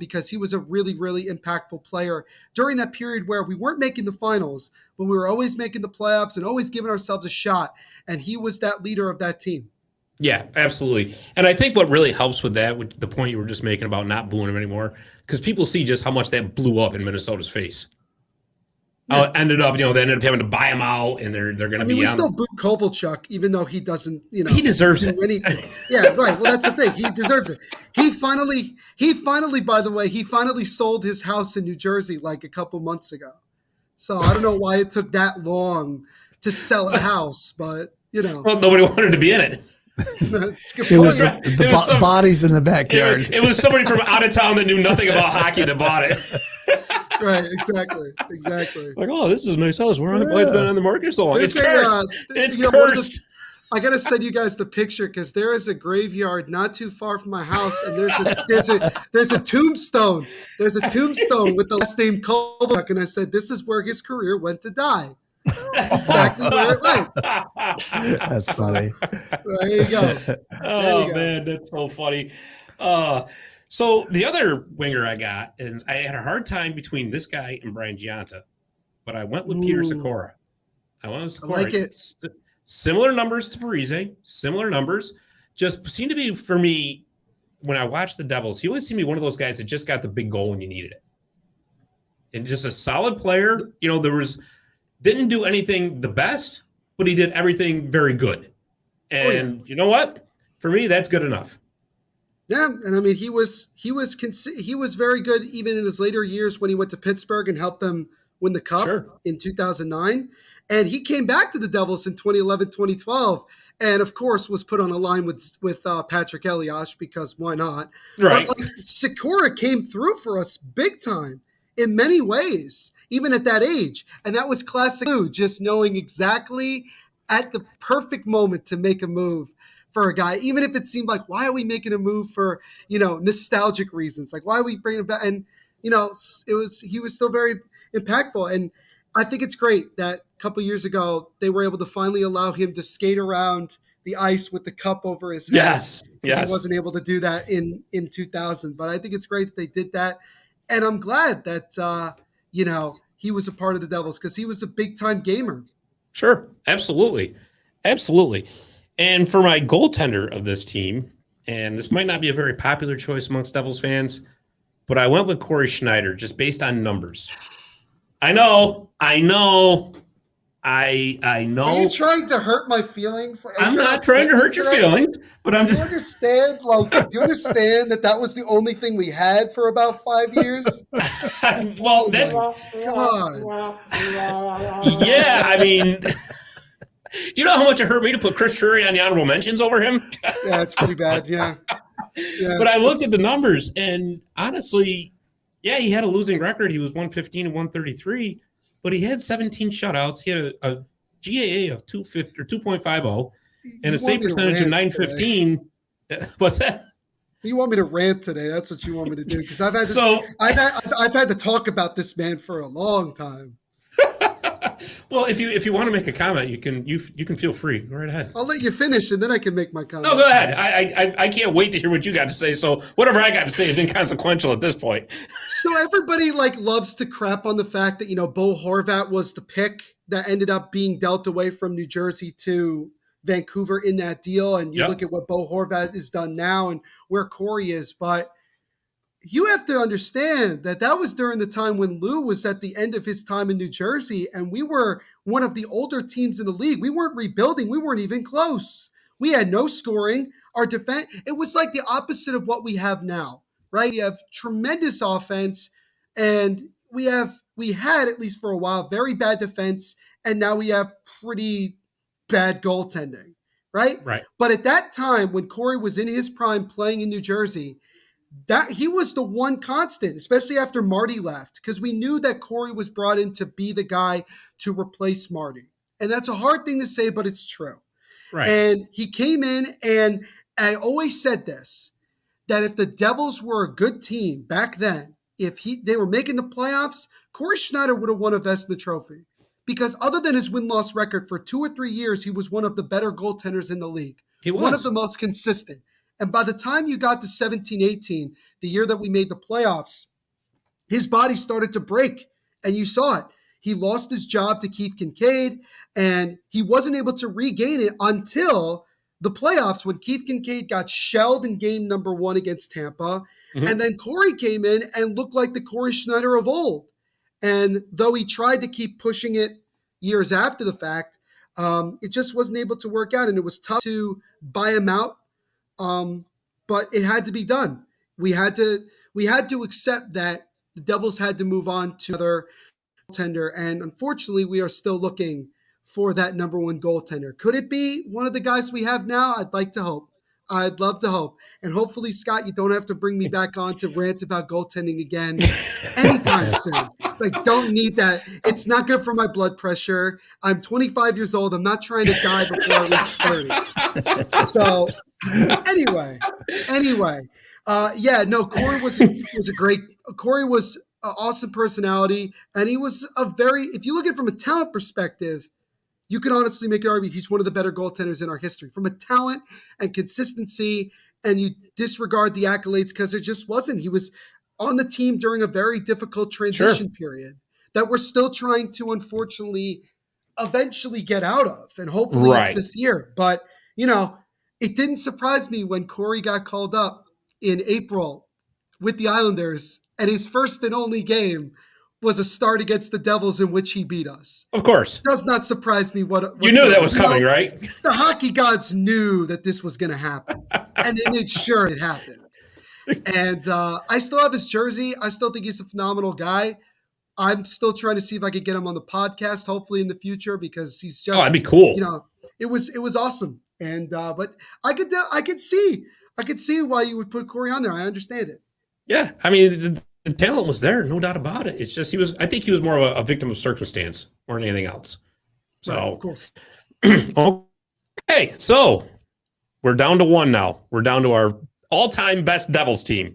Because he was a really, really impactful player during that period where we weren't making the finals, but we were always making the playoffs and always giving ourselves a shot. And he was that leader of that team. Yeah, absolutely. And I think what really helps with that, with the point you were just making about not booing him anymore, because people see just how much that blew up in Minnesota's face. How it ended up, they ended up having to buy him out, and they're going to be. We still boo Kovalchuk, even though he doesn't, he deserves it. Yeah, right. Well, that's the thing. He deserves it. He finally, by the way, he finally sold his house in New Jersey like a couple months ago. So I don't know why it took that long to sell a house, but well, nobody wanted to be in it. That's a good It point. was the bodies in the backyard. It was somebody from out of town that knew nothing about hockey that bought it. Right, exactly. Like, oh, this is a nice house. Why has it been on the market so long? It's cursed. It's cursed. I gotta send you guys the picture because there is a graveyard not too far from my house, and there's a tombstone. There's a tombstone with the last name Kovalchuk, and I said this is where his career went to die. That's exactly where it went. That's funny. There you go. Man, that's so funny. So the other winger I got, and I had a hard time between this guy and Brian Giunta, but I went with Peter Sikora. I like it. Similar numbers to Parise, similar numbers. Just seemed to be, for me, when I watched the Devils, he always seemed to be one of those guys that just got the big goal when you needed it. And just a solid player. Didn't do anything the best, but he did everything very good. And you know what? For me, that's good enough. Yeah, and I mean he was very good even in his later years when he went to Pittsburgh and helped them win the Cup in 2009. And he came back to the Devils in 2011-2012 and, of course, was put on a line with Patrick Elias because why not? Right. But Sikora came through for us big time in many ways, even at that age. And that was classic, just knowing exactly at the perfect moment to make a move for a guy, even if it seemed like, why are we making a move for, nostalgic reasons? Like, why are we bringing it back? And, he was still very impactful. And I think it's great that a couple years ago, they were able to finally allow him to skate around the ice with the cup over his head. Yes. He wasn't able to do that in 2000. But I think it's great that they did that. And I'm glad that, he was a part of the Devils because he was a big-time gamer. Sure. Absolutely. Absolutely. And for my goaltender of this team, and this might not be a very popular choice amongst Devils fans, but I went with Corey Schneider just based on numbers. I know. I know. Are you trying to hurt my feelings? I'm not trying to hurt your feelings, but I'm just. Understand? Like, do you understand that was the only thing we had for about 5 years? Well, that's. God. Yeah, I mean. Do you know how much it hurt me to put Chris Drury on the honorable mentions over him? Yeah, it's pretty bad. Yeah. But I looked at the numbers, and honestly, yeah, he had a losing record. He was 115 and 133, but he had 17 shutouts. He had a GAA of 250 or 2.50 and a save percentage of 915. What's that? You want me to rant today? That's what you want me to do, because I've had to talk about this man for a long time. Well, if you want to make a comment, you can feel free. Go right ahead. I'll let you finish, and then I can make my comment. No, go ahead. I can't wait to hear what you got to say. So whatever I got to say is inconsequential at this point. So everybody loves to crap on the fact that Bo Horvat was the pick that ended up being dealt away from New Jersey to Vancouver in that deal, and you look at what Bo Horvat has done now and where Corey is, but. You have to understand that was during the time when Lou was at the end of his time in New Jersey, and we were one of the older teams in the league. We weren't rebuilding. We weren't even close. We had no scoring. Our defense, it was like the opposite of what we have now, right? We have tremendous offense, and we had, at least for a while, very bad defense, and now we have pretty bad goaltending, right? Right. But at that time, when Corey was in his prime playing in New Jersey, that he was the one constant, especially after Marty left, because we knew that Corey was brought in to be the guy to replace Marty. And that's a hard thing to say, but it's true. Right. And he came in, and I always said this, that if the Devils were a good team back then, if they were making the playoffs, Corey Schneider would have won a Vezina Trophy. Because other than his win-loss record, for 2 or 3 years, he was one of the better goaltenders in the league. He was. One of the most consistent. And by the time you got to 17-18, the year that we made the playoffs, his body started to break, and you saw it. He lost his job to Keith Kincaid, and he wasn't able to regain it until the playoffs when Keith Kincaid got shelled in game number 1 against Tampa. Mm-hmm. And then Corey came in and looked like the Corey Schneider of old. And though he tried to keep pushing it years after the fact, it just wasn't able to work out, and it was tough to buy him out. But it had to be done. We had to accept that the Devils had to move on to another goaltender, and unfortunately, we are still looking for that number 1 goaltender. Could it be one of the guys we have now? I'd like to hope. I'd love to hope. And hopefully, Scott, you don't have to bring me back on to rant about goaltending again anytime soon. I don't need that. It's not good for my blood pressure. I'm 25 years old. I'm not trying to die before I reach 30. So anyway, Corey was a great. Corey was an awesome personality, and he was if you look at it from a talent perspective, you can honestly make an argument he's one of the better goaltenders in our history. From a talent and consistency, and you disregard the accolades because it just wasn't. He was on the team during a very difficult transition period that we're still trying to, unfortunately, eventually get out of, and hopefully it's this year. But, it didn't surprise me when Corey got called up in April with the Islanders, and his first and only game was a start against the Devils in which he beat us. Of course. Does not surprise me. You knew that was coming, right? The hockey gods knew that this was going to happen, and they made sure it happened. And I still have his jersey. I still think he's a phenomenal guy. I'm still trying to see if I could get him on the podcast, hopefully in the future, because he's just. Oh, that'd be cool. It was awesome. And but I could see why you would put Corey on there. I understand it. Yeah, I mean the talent was there, no doubt about it. It's just I think he was more of a victim of circumstance more than anything else. So right, of course. Okay, so we're down to 1 now. We're down to our all-time best Devils team,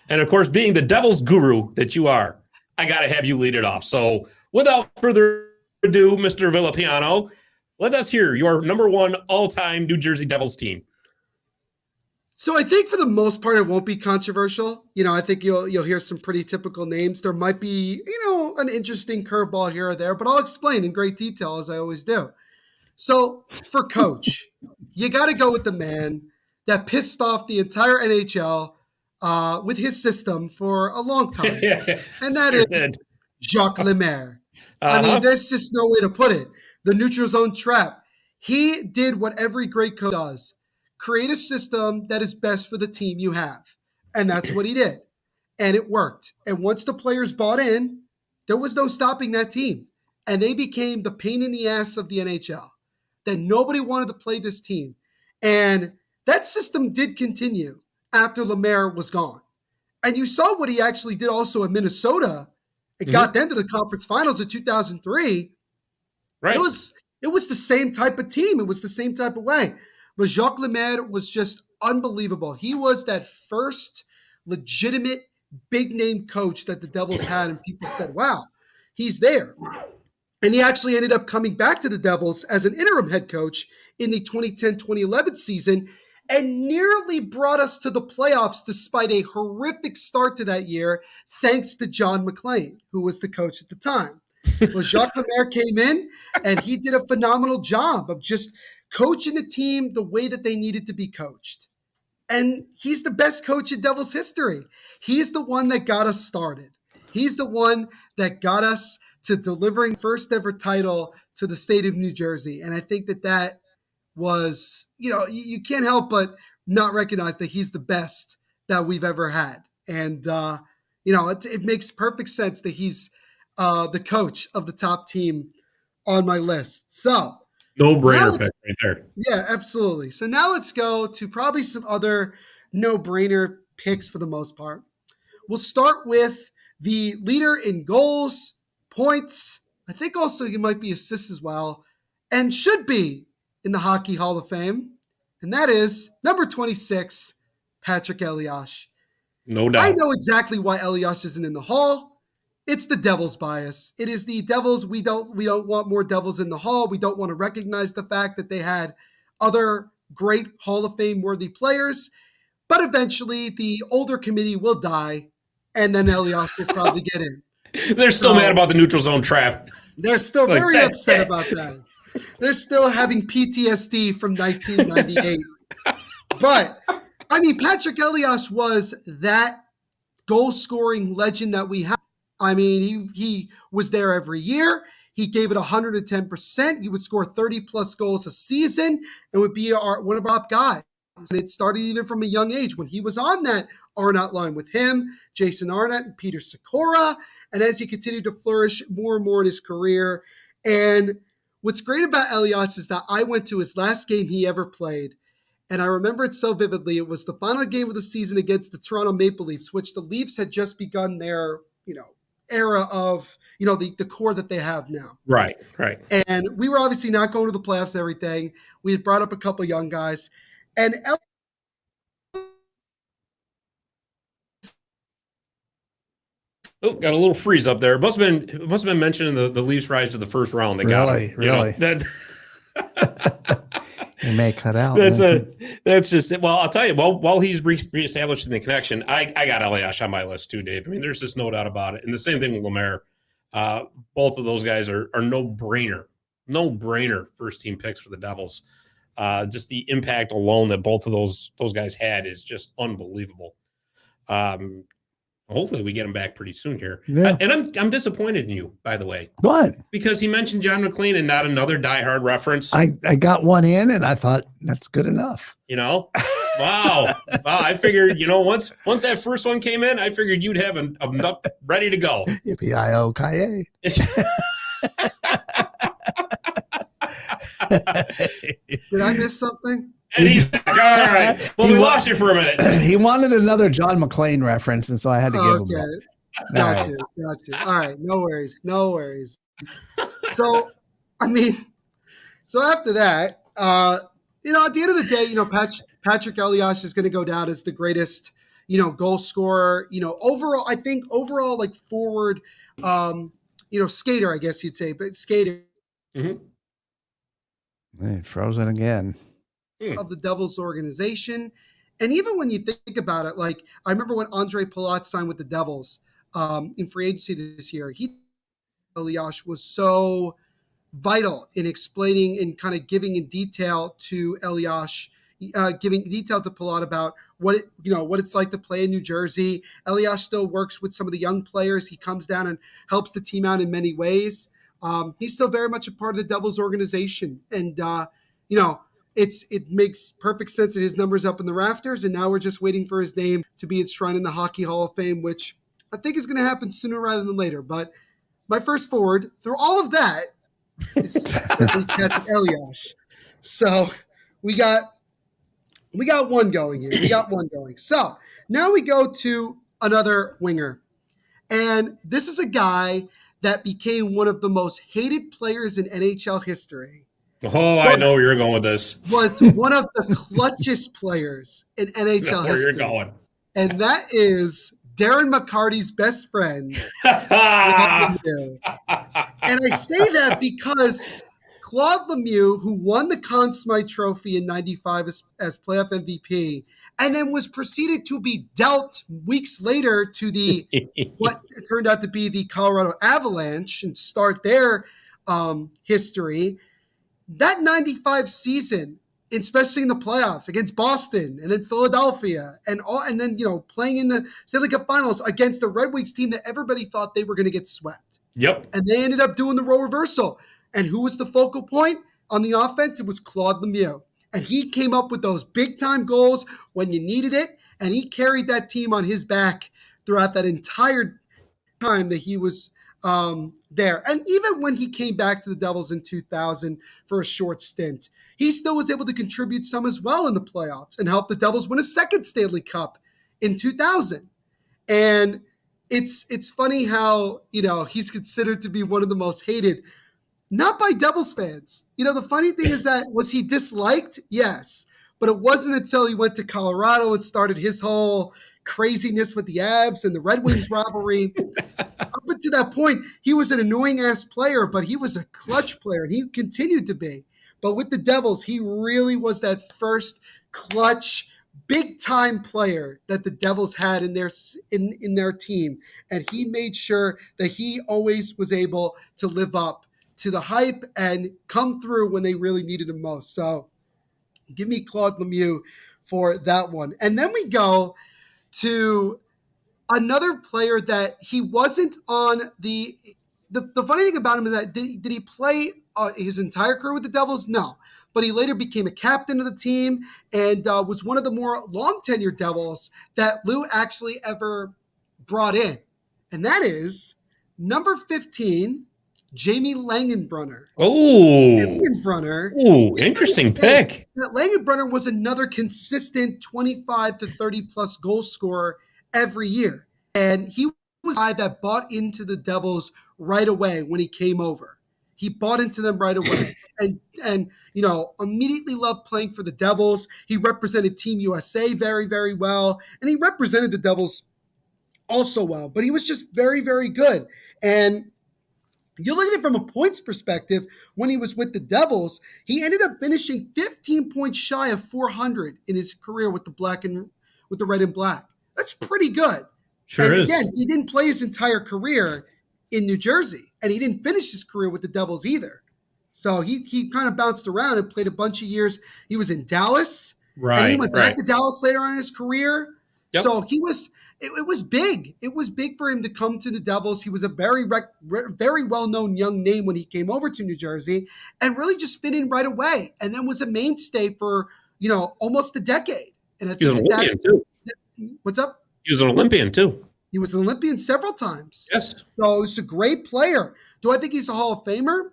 and of course, being the Devils guru that you are, I got to have you lead it off. So without further ado, Mr. Villapiano, let us hear your number 1 all-time New Jersey Devils team. So I think for the most part, it won't be controversial. I think you'll hear some pretty typical names. There might be, an interesting curveball here or there, but I'll explain in great detail as I always do. So for coach, you got to go with the man that pissed off the entire NHL with his system for a long time. And that is Jacques Lemaire. I mean, there's just no way to put it. the neutral zone trap. He did what every great coach does. Create a system that is best for the team you have. And that's what he did. And it worked. And once the players bought in, there was no stopping that team. And they became the pain in the ass of the NHL. That nobody wanted to play this team. And that system did continue after Lemaire was gone. And you saw what he actually did also in Minnesota. It got them to the conference finals in 2003. Right. It was the same type of team. It was the same type of way. But Jacques Lemaire was just unbelievable. He was that first legitimate big name coach that the Devils had, and people said, wow, he's there. And he actually ended up coming back to the Devils as an interim head coach in the 2010-2011 season and nearly brought us to the playoffs despite a horrific start to that year, thanks to John Mcclane, who was the coach at the time. Well, Jacques Lemaire came in, and he did a phenomenal job of just coaching the team the way that they needed to be coached. And he's the best coach in Devils history. He's the one that got us started. He's the one that got us to delivering first ever title to the state of New Jersey. And I think that was, you can't help but not recognize that he's the best that we've ever had. And, it makes perfect sense that he's the coach of the top team on my list. So no-brainer pick right there. Yeah, absolutely. So now let's go to probably some other no-brainer picks for the most part. We'll start with the leader in goals, points. I think also he might be assists as well, and should be in the Hockey Hall of Fame. And that is number 26, Patrick Elias. No doubt. I know exactly why Elias isn't in the Hall. It's the Devils bias. It is the Devils. We don't want more Devils in the Hall. We don't want to recognize the fact that they had other great Hall of Fame worthy players. But eventually the older committee will die, and then Elias will probably get in. They're still mad about the neutral zone trap. They're still very upset about that. They're still having PTSD from 1998. But, Patrick Elias was that goal-scoring legend that we have. He was there every year. He gave it 110%. He would score 30-plus goals a season and would be one of our top guys. And it started even from a young age when he was on that Arnott line with him, Jason Arnott, and Peter Sikora. And as he continued to flourish more and more in his career. And what's great about Elias is that I went to his last game he ever played. And I remember it so vividly. It was the final game of the season against the Toronto Maple Leafs, which the Leafs had just begun their, era of, the core that they have now. Right. And we were obviously not going to the playoffs and everything. We had brought up a couple young guys. And got a little freeze up there. It must have been mentioning the Leafs rise to the first round. They got him, really. They may cut out. That's just it. Well, I'll tell you. While he's reestablishing the connection, I got Elias on my list too, Dave. There's just no doubt about it. And the same thing with Lemaire. Both of those guys are no brainer first team picks for the Devils. Just the impact alone that both of those guys had is just unbelievable. Hopefully we get him back pretty soon here. Yeah. And I'm disappointed in you, by the way. What? Because he mentioned John Mcclane and not another diehard reference. I got one in and I thought that's good enough. Wow. I figured, once that first one came in, I figured you'd have enough ready to go. Yippee-i-o-ki-yay. Did I miss something? And he's all right. Well, we lost you for a minute. He wanted another John Mcclane reference, and so I had to give him one. Got you. All right. No worries. So, so after that, at the end of the day, Patrick Elias is going to go down as the greatest, goal scorer, overall, I think like forward, skater, I guess you'd say, but skater. Mm-hmm. Frozen again. Of the Devils organization. And even when you think about it, like I remember when Andre Palat signed with the Devils in free agency this year, Elias was so vital in explaining and kind of giving in detail to Elias, giving detail to Palat about what it's like to play in New Jersey. Elias still works with some of the young players. He comes down and helps the team out in many ways. he's still very much a part of the Devils organization. And, it makes perfect sense that his number's up in the rafters, and now we're just waiting for his name to be enshrined in the Hockey Hall of Fame, which I think is going to happen sooner rather than later. But my first forward through all of that is Elias. So we got one going here. We got one going. So now we go to another winger. And this is a guy that became one of the most hated players in NHL history. Oh, I know where you're going with this. Was one of the clutchest players in NHL history. Where you're going. And that is Darren McCarty's best friend. And I say that because Claude Lemieux, who won the Conn Smythe Trophy in 95 as playoff MVP, and then was proceeded to be dealt weeks later to the what turned out to be the Colorado Avalanche and start their history. That 95 season, especially in the playoffs against Boston and then Philadelphia and then playing in the Stanley Cup Finals against the Red Wings team that everybody thought they were going to get swept. Yep. And they ended up doing the role reversal. And who was the focal point on the offense? It was Claude Lemieux. And he came up with those big-time goals when you needed it, and he carried that team on his back throughout that entire time that he was there. And even when he came back to the Devils in 2000 for a short stint, he still was able to contribute some as well in the playoffs and help the Devils win a second Stanley Cup in 2000. And it's funny how, he's considered to be one of the most hated, not by Devils fans. The funny thing is that, was he disliked? Yes. But it wasn't until he went to Colorado and started his whole craziness with the Avs and the Red Wings rivalry. Up until that point, he was an annoying-ass player, but he was a clutch player, and he continued to be. But with the Devils, he really was that first clutch, big-time player that the Devils had in their team. And he made sure that he always was able to live up to the hype and come through when they really needed him most. So give me Claude Lemieux for that one. And then we go to another player that he wasn't on the funny thing about him is that did he play his entire career with the Devils? No. But he later became a captain of the team and was one of the more long-tenured Devils that Lou actually ever brought in. And that is number 15, Jamie Langenbrunner. Oh, Langenbrunner. Oh, interesting pick. Langenbrunner was another consistent 25 to 30 plus goal scorer every year. And he was a guy that bought into the Devils right away when he came over. He bought into them right away and immediately loved playing for the Devils. He represented Team USA very, very well. And he represented the Devils also well. But he was just very, very good. And you look at it from a points perspective, when he was with the Devils, he ended up finishing 15 points shy of 400 in his career with the red and black. That's pretty good. Sure is. Again, he didn't play his entire career in New Jersey, and he didn't finish his career with the Devils either. So he kind of bounced around and played a bunch of years. He was in Dallas, and he went back to Dallas later on in his career. Yep. So it was big. It was big for him to come to the Devils. He was a very well-known young name when he came over to New Jersey and really just fit in right away, and then was a mainstay for, almost a decade. And I think he was an Olympian too. What's up? He was an Olympian too. He was an Olympian several times. Yes. So he's a great player. Do I think he's a Hall of Famer?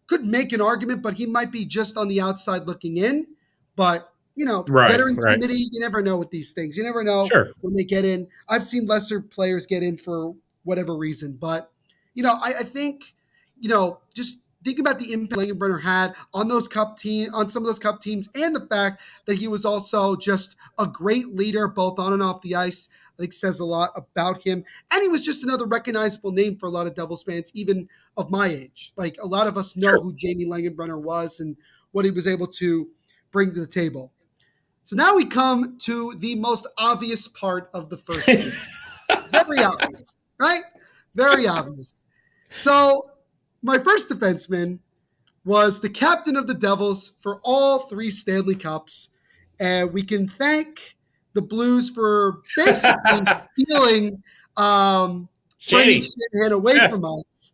Could make an argument, but he might be just on the outside looking in. But, veterans committee, you never know with these things. You never know when they get in. I've seen lesser players get in for whatever reason. But, I think, just think about the impact Langenbrunner had on some of those cup teams, and the fact that he was also just a great leader, both on and off the ice. I think says a lot about him. And he was just another recognizable name for a lot of Devils fans, even of my age. Like, a lot of us know who Jamie Langenbrunner was and what he was able to bring to the table. So now we come to the most obvious part of the first team. Very obvious, right? Very obvious. So my first defenseman was the captain of the Devils for all 3 Stanley Cups. And we can thank the Blues for basically stealing Brendan Shanahan away from us.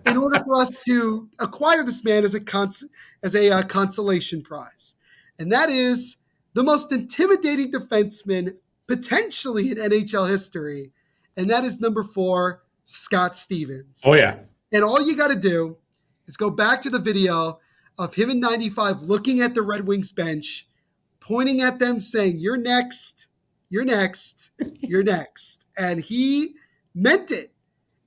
in order for us to acquire this man as a consolation prize. And that is the most intimidating defenseman potentially in NHL history. And that is number 4, Scott Stevens. Oh, yeah. And all you got to do is go back to the video of him in 95 looking at the Red Wings bench, pointing at them saying, "You're next, you're next, you're next." And he meant it.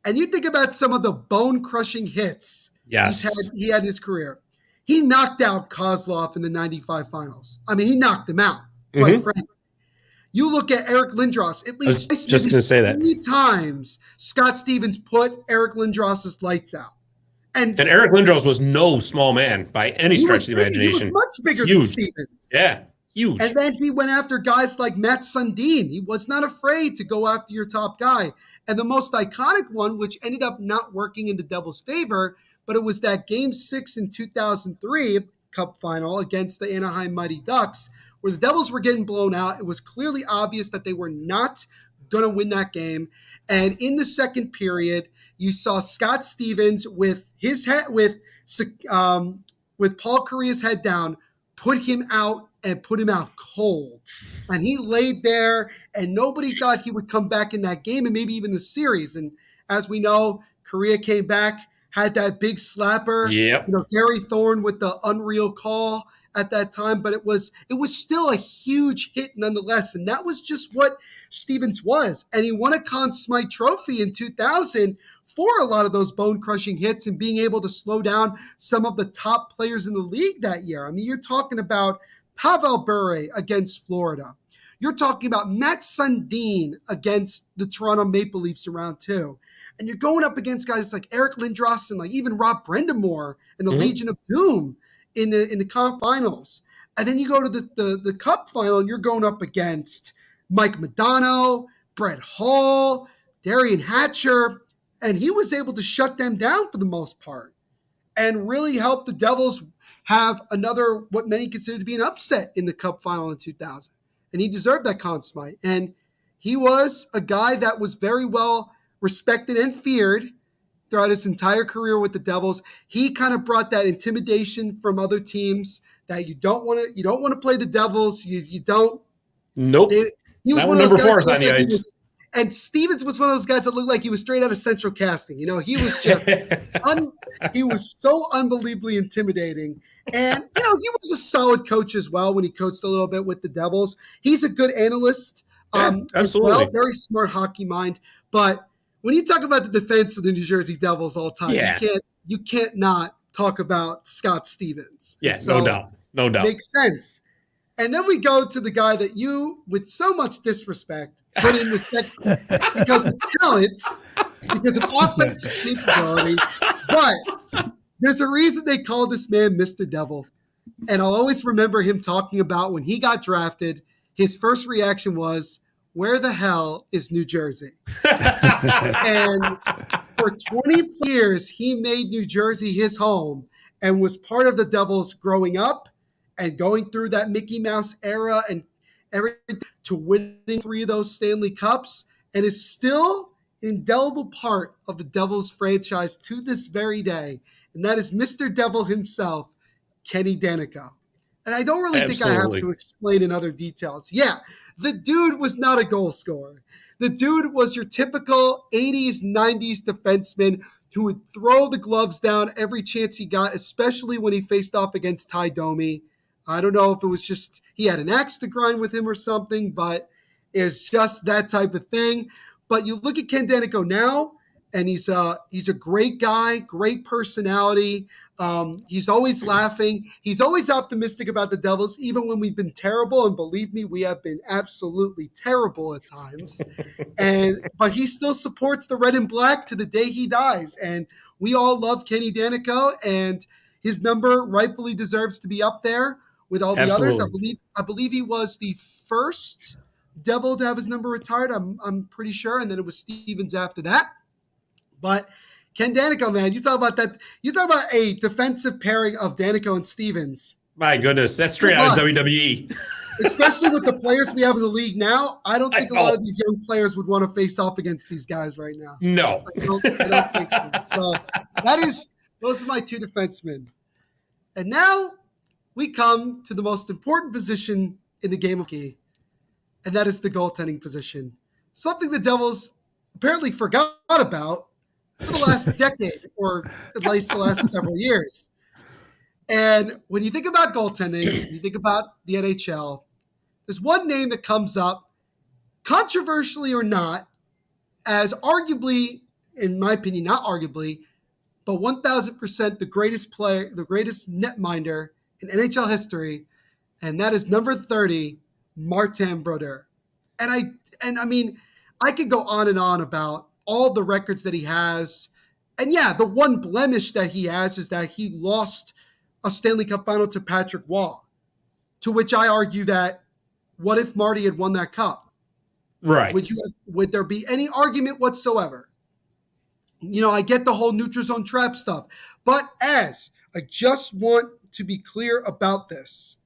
And you think about some of the bone-crushing hits he had in his career. He knocked out Kozlov in the 95 finals. I mean, he knocked him out, quite frankly. You look at Eric Lindros, at least just going to say that 3 times Scott Stevens put Eric Lindros' lights out. And Eric Lindros was no small man by any stretch of the imagination. He was much bigger than Stevens. Yeah, huge. And then he went after guys like Matt Sundin. He was not afraid to go after your top guy. And the most iconic one, which ended up not working in the Devils' favor, but it was that Game 6 in 2003 Cup final against the Anaheim Mighty Ducks, where the Devils were getting blown out. It was clearly obvious that they were not going to win that game. And in the second period, you saw Scott Stevens with his head, with Paul Kariya's head down, put him out and put him out cold. And he laid there, and nobody thought he would come back in that game and maybe even the series. And as we know, Kariya came back, had that big slapper. Yep. You know, Gary Thorne with the unreal call at that time, but it was still a huge hit nonetheless. And that was just what Stevens was. And he won a Conn Smythe Trophy in 2000 for a lot of those bone-crushing hits and being able to slow down some of the top players in the league that year. I mean, you're talking about Pavel Bure against Florida. You're talking about Matt Sundin against the Toronto Maple Leafs in round 2. And you're going up against guys like Eric Lindros and like even Rob Brendamore and the Legion of Doom in the Cup finals. And then you go to the Cup final and you're going up against Mike Modano, Brett Hull, Darian Hatcher, and he was able to shut them down for the most part and really help the Devils have another, what many consider to be an upset in the Cup final in 2000. And he deserved that Conn Smythe. And he was a guy that was very well respected and feared throughout his entire career with the Devils. He kind of brought that intimidation from other teams that you don't want to play the Devils. You don't. Nope. He was that one of those number guys 4 is on the ice. And Stevens was one of those guys that looked like he was straight out of Central Casting. You know, he was just, he was so unbelievably intimidating. And, you know, he was a solid coach as well when he coached a little bit with the Devils. He's a good analyst as well, very smart hockey mind. But when you talk about the defense of the New Jersey Devils all time, you can't not talk about Scott Stevens. Yeah, so no doubt. Makes sense. And then we go to the guy that you, with so much disrespect, put in the second because of talent, because of offensive capability. But there's a reason they call this man Mr. Devil. And I'll always remember him talking about when he got drafted, his first reaction was, "Where the hell is New Jersey?" And for 20 years, he made New Jersey his home and was part of the Devils growing up and going through that Mickey Mouse era and everything to winning 3 of those Stanley Cups, and is still an indelible part of the Devils franchise to this very day. And that is Mr. Devil himself, Kenny Danica. And I don't really think I have to explain in other details. Yeah, the dude was not a goal scorer. The dude was your typical 80s, 90s defenseman who would throw the gloves down every chance he got, especially when he faced off against Ty Domi. I don't know if it was just he had an axe to grind with him or something, but it's just that type of thing. But you look at Ken Danica now, and he's a great guy, great personality. He's always laughing. He's always optimistic about the Devils, even when we've been terrible. And believe me, we have been absolutely terrible at times. But he still supports the red and black to the day he dies. And we all love Kenny Danica, and his number rightfully deserves to be up there with all the others. I believe he was the first Devil to have his number retired. I'm pretty sure, and then it was Stevens after that. But Ken Danica, man, you talk about that. You talk about a defensive pairing of Danica and Stevens. My goodness, that's straight out of WWE. especially with the players we have in the league now. I don't think a lot of these young players would want to face off against these guys right now. No. I don't think so. So those are my two defensemen. And now we come to the most important position in the game of hockey, and that is the goaltending position. Something the Devils apparently forgot about for the last decade, or at least the last several years. And when you think about goaltending, you think about the NHL, there's one name that comes up, controversially or not, as arguably, in my opinion, not arguably, but 1,000% the greatest player, the greatest netminder in NHL history, and that is number 30, Martin Brodeur. And I mean, I could go on and on about all the records that he has. And yeah, the one blemish that he has is that he lost a Stanley Cup final to Patrick Waugh, to which I argue that what if Marty had won that cup? Right. Would there be any argument whatsoever? You know, I get the whole neutral zone trap stuff, but I just want to be clear about this,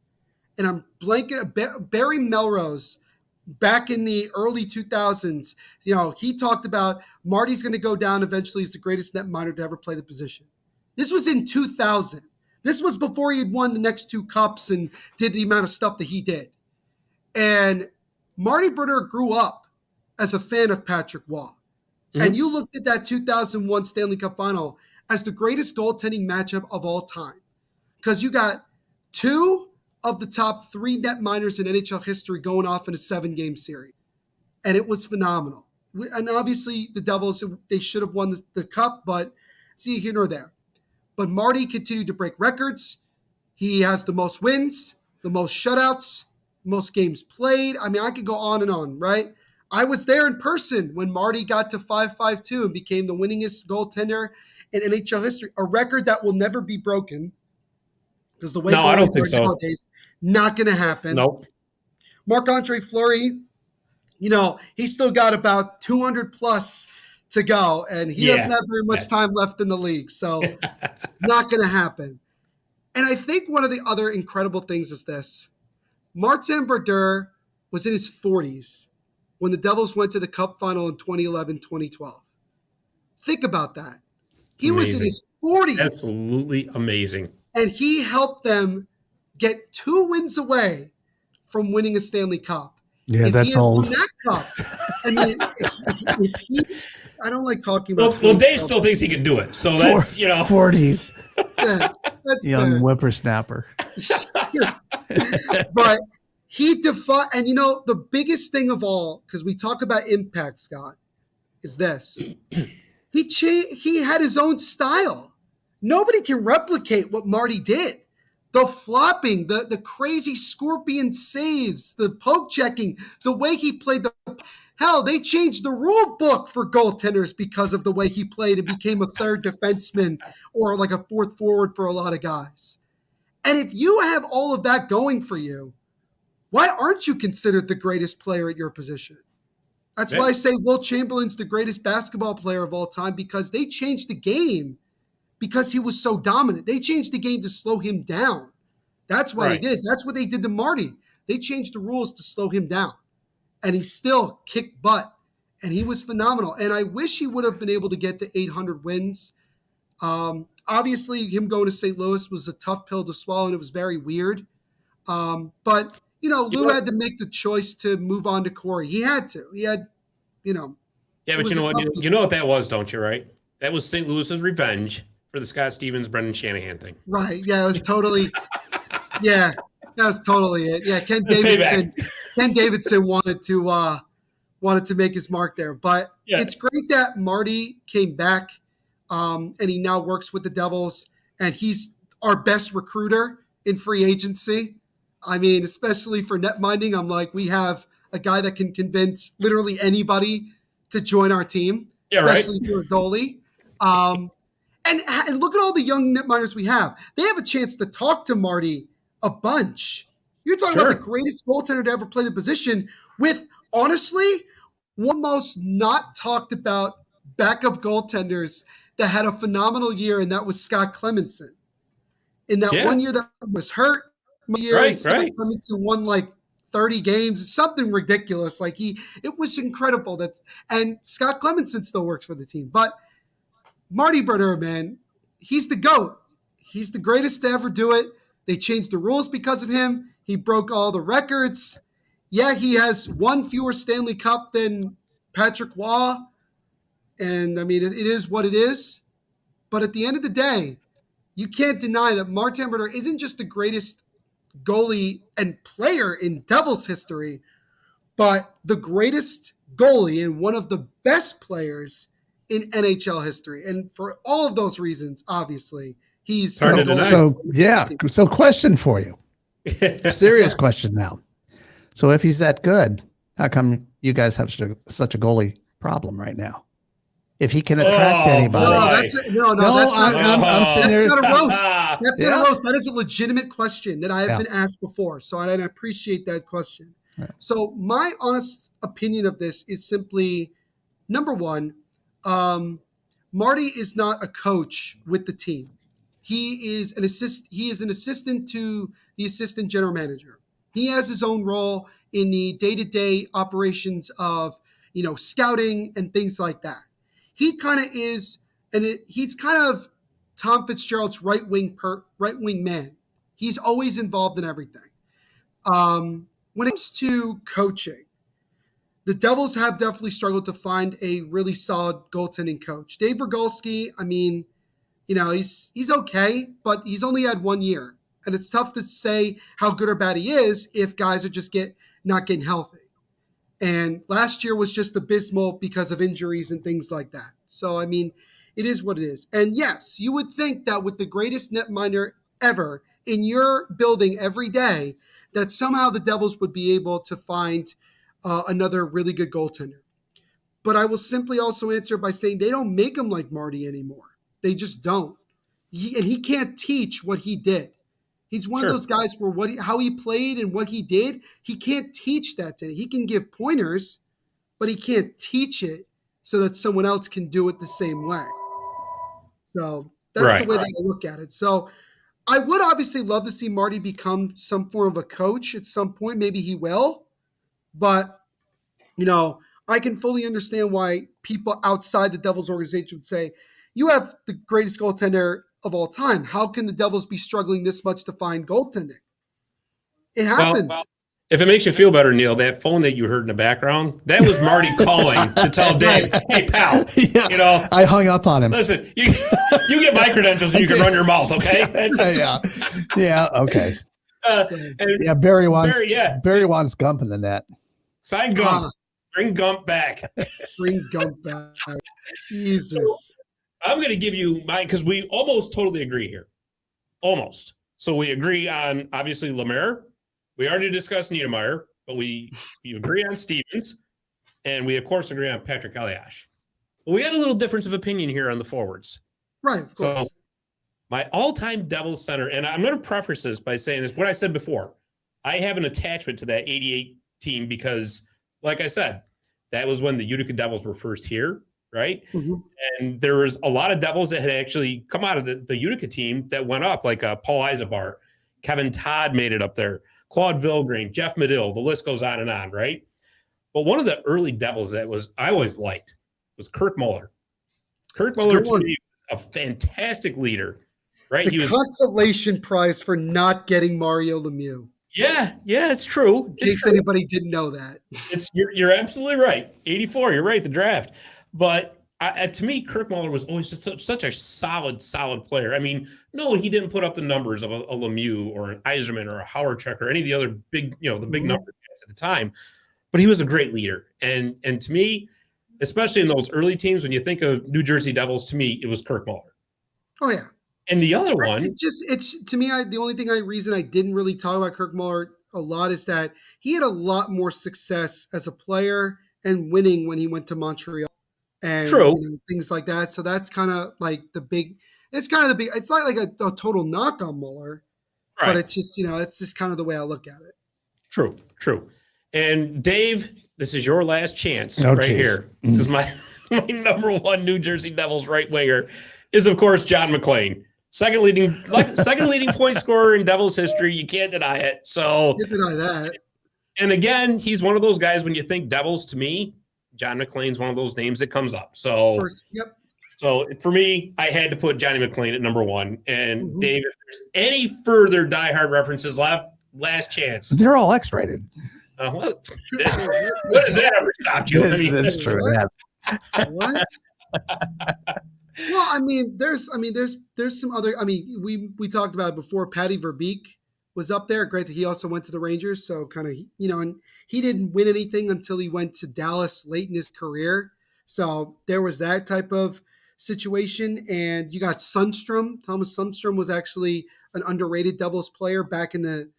and I'm blanking. Barry Melrose, back in the early 2000s, you know, he talked about Marty's going to go down eventually as the greatest netminder to ever play the position. This was in 2000. This was before he had won the next two cups and did the amount of stuff that he did. And Marty Brodeur grew up as a fan of Patrick Waugh. Mm-hmm. And you looked at that 2001 Stanley Cup final as the greatest goaltending matchup of all time. Because you got two of the top three netminders in NHL history going off in a 7-game series. And it was phenomenal. And obviously the Devils, they should have won the cup, but see here nor there. But Marty continued to break records. He has the most wins, the most shutouts, most games played. I mean, I could go on and on, right? I was there in person when Marty got to 552 and became the winningest goaltender in NHL history, a record that will never be broken. Because the way I don't think so. Nowadays, not going to happen. Nope. Marc-Andre Fleury, you know, he's still got about 200 plus to go, and he doesn't have very much time left in the league, so it's not going to happen. And I think one of the other incredible things is this. Martin Brodeur was in his 40s when the Devils went to the Cup final in 2011-2012. Think about that. He was in his 40s. Absolutely amazing. And he helped them get 2 wins away from winning a Stanley Cup. Yeah, that's old. That cup, I mean, if he, I don't like talking about. Well, Dave still thinks he can do it, so that's 40s. Yeah, that's young fair. whippersnapper. But he defied, and you know the biggest thing of all, because we talk about impact, Scott, is this: he had his own style. Nobody can replicate what Marty did. The flopping, the crazy scorpion saves, the poke checking, the way he played the hell, they changed the rule book for goaltenders because of the way he played and became a third defenseman or like a fourth forward for a lot of guys. And if you have all of that going for you, why aren't you considered the greatest player at your position? That's why I say Will Chamberlain's the greatest basketball player of all time, because they changed the game. Because he was so dominant. They changed the game to slow him down. That's what they did. That's what they did to Marty. They changed the rules to slow him down. And he still kicked butt. And he was phenomenal. And I wish he would have been able to get to 800 wins. Obviously, him going to St. Louis was a tough pill to swallow, and it was very weird. But, you know, Lou had to make the choice to move on to Corey. He had to. He had, you know. Yeah, but you know what? You know what that was, don't you, right? That was St. Louis's revenge for the Scott Stevens, Brendan Shanahan thing. Right. Yeah, it was totally that was totally it. Yeah, Ken Davidson wanted to make his mark there. But it's great that Marty came back and he now works with the Devils, and he's our best recruiter in free agency. I mean, especially for net minding, I'm like, we have a guy that can convince literally anybody to join our team, especially if you're a goalie. And look at all the young netminders we have. They have a chance to talk to Marty a bunch. You're talking about the greatest goaltender to ever play the position with, honestly, one most not talked about backup goaltenders that had a phenomenal year, and that was Scott In that 1 year that was hurt, Scott Clemenson won like 30 games, something ridiculous. Like it was incredible and Scott Clemenson still works for the team. But Marty Brodeur, man, he's the GOAT. He's the greatest to ever do it. They changed the rules because of him. He broke all the records. Yeah, he has one fewer Stanley Cup than Patrick Waugh. And I mean, it is what it is. But at the end of the day, you can't deny that Martin Brodeur isn't just the greatest goalie and player in Devils history, but the greatest goalie and one of the best players in NHL history. And for all of those reasons, obviously, he's so question for you. A serious question now. So if he's that good, how come you guys have such a goalie problem right now? If he can attract anybody. That's not a roast. That's not a roast. That is a legitimate question that I have been asked before. So I appreciate that question. Yeah. So my honest opinion of this is simply, number one, Marty is not a coach with the team. He is an assistant to the assistant general manager. He has his own role in the day-to-day operations of, scouting and things like that. He kind of is, he's kind of Tom Fitzgerald's right wing man. He's always involved in everything. When it comes to coaching, the Devils have definitely struggled to find a really solid goaltending coach. Dave Rifalski, I mean, he's okay, but he's only had 1 year. And it's tough to say how good or bad he is if guys are just not getting healthy. And last year was just abysmal because of injuries and things like that. So, I mean, it is what it is. And yes, you would think that with the greatest netminder ever in your building every day, that somehow the Devils would be able to find another really good goaltender. But I will simply also answer by saying they don't make him like Marty anymore. They just don't. He can't teach what he did. He's one of those guys where how he played and what he did, he can't teach that to him. He can give pointers, but he can't teach it so that someone else can do it the same way. So that's the way that I look at it. So I would obviously love to see Marty become some form of a coach at some point. Maybe he will. But, I can fully understand why people outside the Devils organization would say, you have the greatest goaltender of all time. How can the Devils be struggling this much to find goaltending? It happens. Well, if it makes you feel better, Neil, that phone that you heard in the background, that was Marty calling to tell Dave, hey, pal, I hung up on him. Listen, you get my credentials and you can run your mouth, okay? Yeah, okay. Barry wants Gump in the net. Sign Gump. Bring Gump back. Bring Gump back. Jesus. I'm going to give you mine because we almost totally agree here. Almost. So we agree on, obviously, Lemaire. We already discussed Niedermeyer, but we agree on Stevens. And we, of course, agree on Patrick Elias. Well, we had a little difference of opinion here on the forwards. Right, of course. So my all-time Devils center, and I'm going to preface this by saying this, what I said before. I have an attachment to that 88 team because, like I said, that was when the Utica Devils were first here. Right. Mm-hmm. And there was a lot of Devils that had actually come out of the Utica team that went up, like Paul Eisenbar, Kevin Todd made it up there, Claude Vilgrain, Jeff Medill, the list goes on and on. Right. But one of the early Devils that I always liked was Kirk Muller. Kirk Muller to me was a fantastic leader. Right. The consolation prize for not getting Mario Lemieux. Yeah, it's true. In case anybody didn't know that. You're absolutely right. 84, you're right, the draft. But to me, Kirk Muller was always such a solid player. I mean, no, he didn't put up the numbers of a Lemieux or an Yzerman or a Howard-Check or any of the other big, the big number guys at the time. But he was a great leader. And to me, especially in those early teams, when you think of New Jersey Devils, to me, it was Kirk Muller. Oh, yeah. And the other one. It's to me, the only reason I didn't really talk about Kirk Muller a lot is that he had a lot more success as a player and winning when he went to Montreal. And things like that. So that's kind of like it's not like a total knock on Muller, but it's just, it's just kind of the way I look at it. True. And Dave, this is your last chance here. Because my number one New Jersey Devils right winger is, of course, John Mcclane. Second leading point scorer in Devils history. You can't deny it. So you can't deny that. And again, he's one of those guys, when you think Devils, to me, John McClane's one of those names that comes up. So, yep. So for me, I had to put Johnny McClane at number one. And Dave, if there's any further diehard references left, last chance. They're all X-rated. What does that ever stop you? I mean, that's true. What? Well, I mean, there's some other. I mean, we talked about it before. Patty Verbeek was up there. Great that he also went to the Rangers. So kind of, and he didn't win anything until he went to Dallas late in his career. So there was that type of situation. And you got Sundstrom. Thomas Sundstrom was actually an underrated Devils player back in the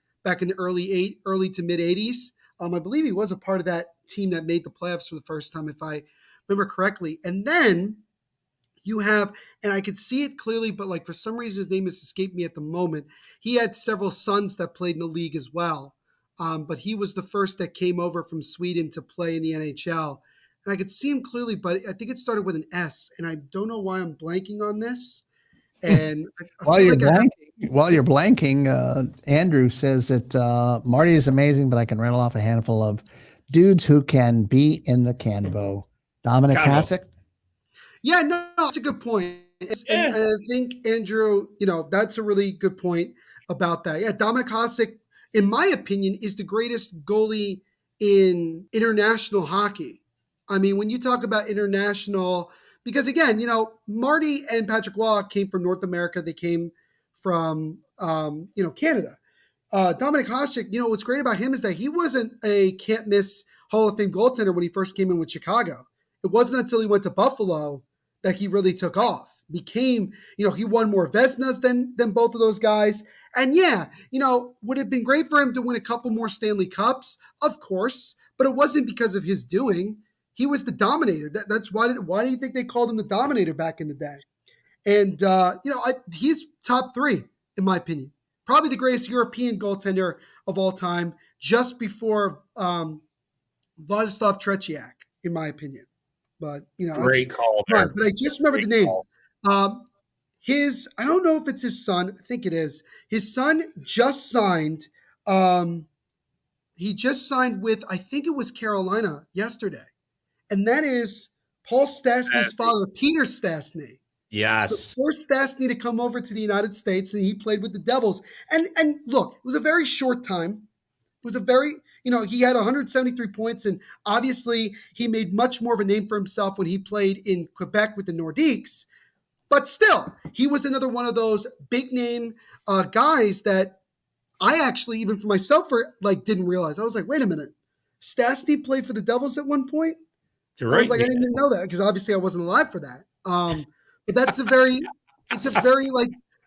early to mid 80s. I believe he was a part of that team that made the playoffs for the first time, if I remember correctly. And then you have, and I could see it clearly, but like for some reason his name has escaped me at the moment. He had several sons that played in the league as well. But he was the first that came over from Sweden to play in the NHL. And I could see him clearly, but I think it started with an S. And I don't know why I'm blanking on this. And while you're blanking, Andrew says that Marty is amazing, but I can rattle off a handful of dudes who can be in the Canvo. Dominic Hasek. Yeah, no, it's a good point. And I think, Andrew, that's a really good point about that. Yeah, Dominic Hasek, in my opinion, is the greatest goalie in international hockey. I mean, when you talk about international, because again, Marty and Patrick Waugh came from North America. They came from, Canada. Dominic Hasek, what's great about him is that he wasn't a can't miss Hall of Fame goaltender when he first came in with Chicago. It wasn't until he went to Buffalo that he really took off. Became, he won more Vezinas than both of those guys. And would it have been great for him to win a couple more Stanley Cups? Of course, but it wasn't because of his doing. He was the dominator. That's why do you think they called him the dominator back in the day? And, he's top three, in my opinion. Probably the greatest European goaltender of all time, just before Vladislav Tretiak, in my opinion. But, great call there. But I just remember the name. I don't know if it's his son. I think it is. His son just signed. He just signed with, I think it was Carolina yesterday. And that is Paul Stasny's father, Peter Stasny. Yes. So forced Stasny to come over to the United States, and he played with the Devils. And look, it was a very short time. It was a very, he had 173 points, and obviously he made much more of a name for himself when he played in Quebec with the Nordiques. But still, he was another one of those big name guys that I actually, even for myself, didn't realize. I was like, wait a minute, Stasny played for the Devils at one point? You're right. I was like, I didn't even know that because obviously I wasn't alive for that. But it's a very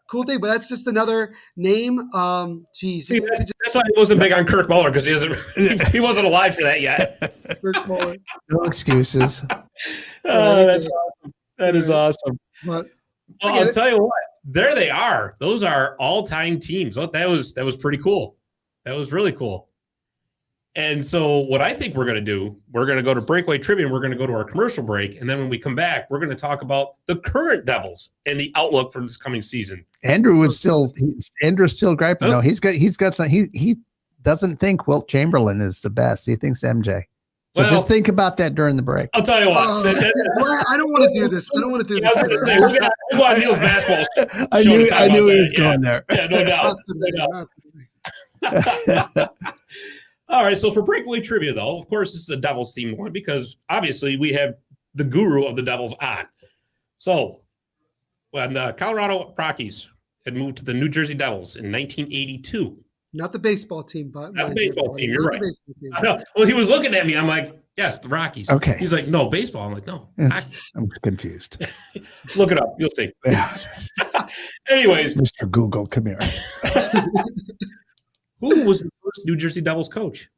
cool thing. But that's just another name. Geez, that's why he wasn't big on Kirk Muller, because he wasn't alive for that yet. Kirk Muller. No excuses. That's awesome. That is awesome. But I'll tell you what, there they are. Those are all-time teams. Oh, that was pretty cool. That was really cool. And so what I think we're going to do, we're going to go to breakaway trivia, and we're going to go to our commercial break. And then when we come back, we're going to talk about the current Devils and the outlook for this coming season. Andrew's still griping. No, he's got some, he doesn't think Wilt Chamberlain is the best. He thinks MJ. So just think about that during the break. I'll tell you what. I don't want to do this. We'll go on Neil's basketball. I knew he was going there. Yeah, no doubt. No doubt. All right, so for breakaway trivia, though, of course, this is a Devils themed one because obviously we have the guru of the Devils on. So when the Colorado Rockies had moved to the New Jersey Devils in 1982. Not the baseball team, but not the baseball team. You're right. I know. Well, he was looking at me. I'm like, yes, the Rockies. Okay. He's like, no, baseball. I'm like, no. I'm confused. Look it up. You'll see. Anyways. Mr. Google, come here. Who was the first New Jersey Devils coach?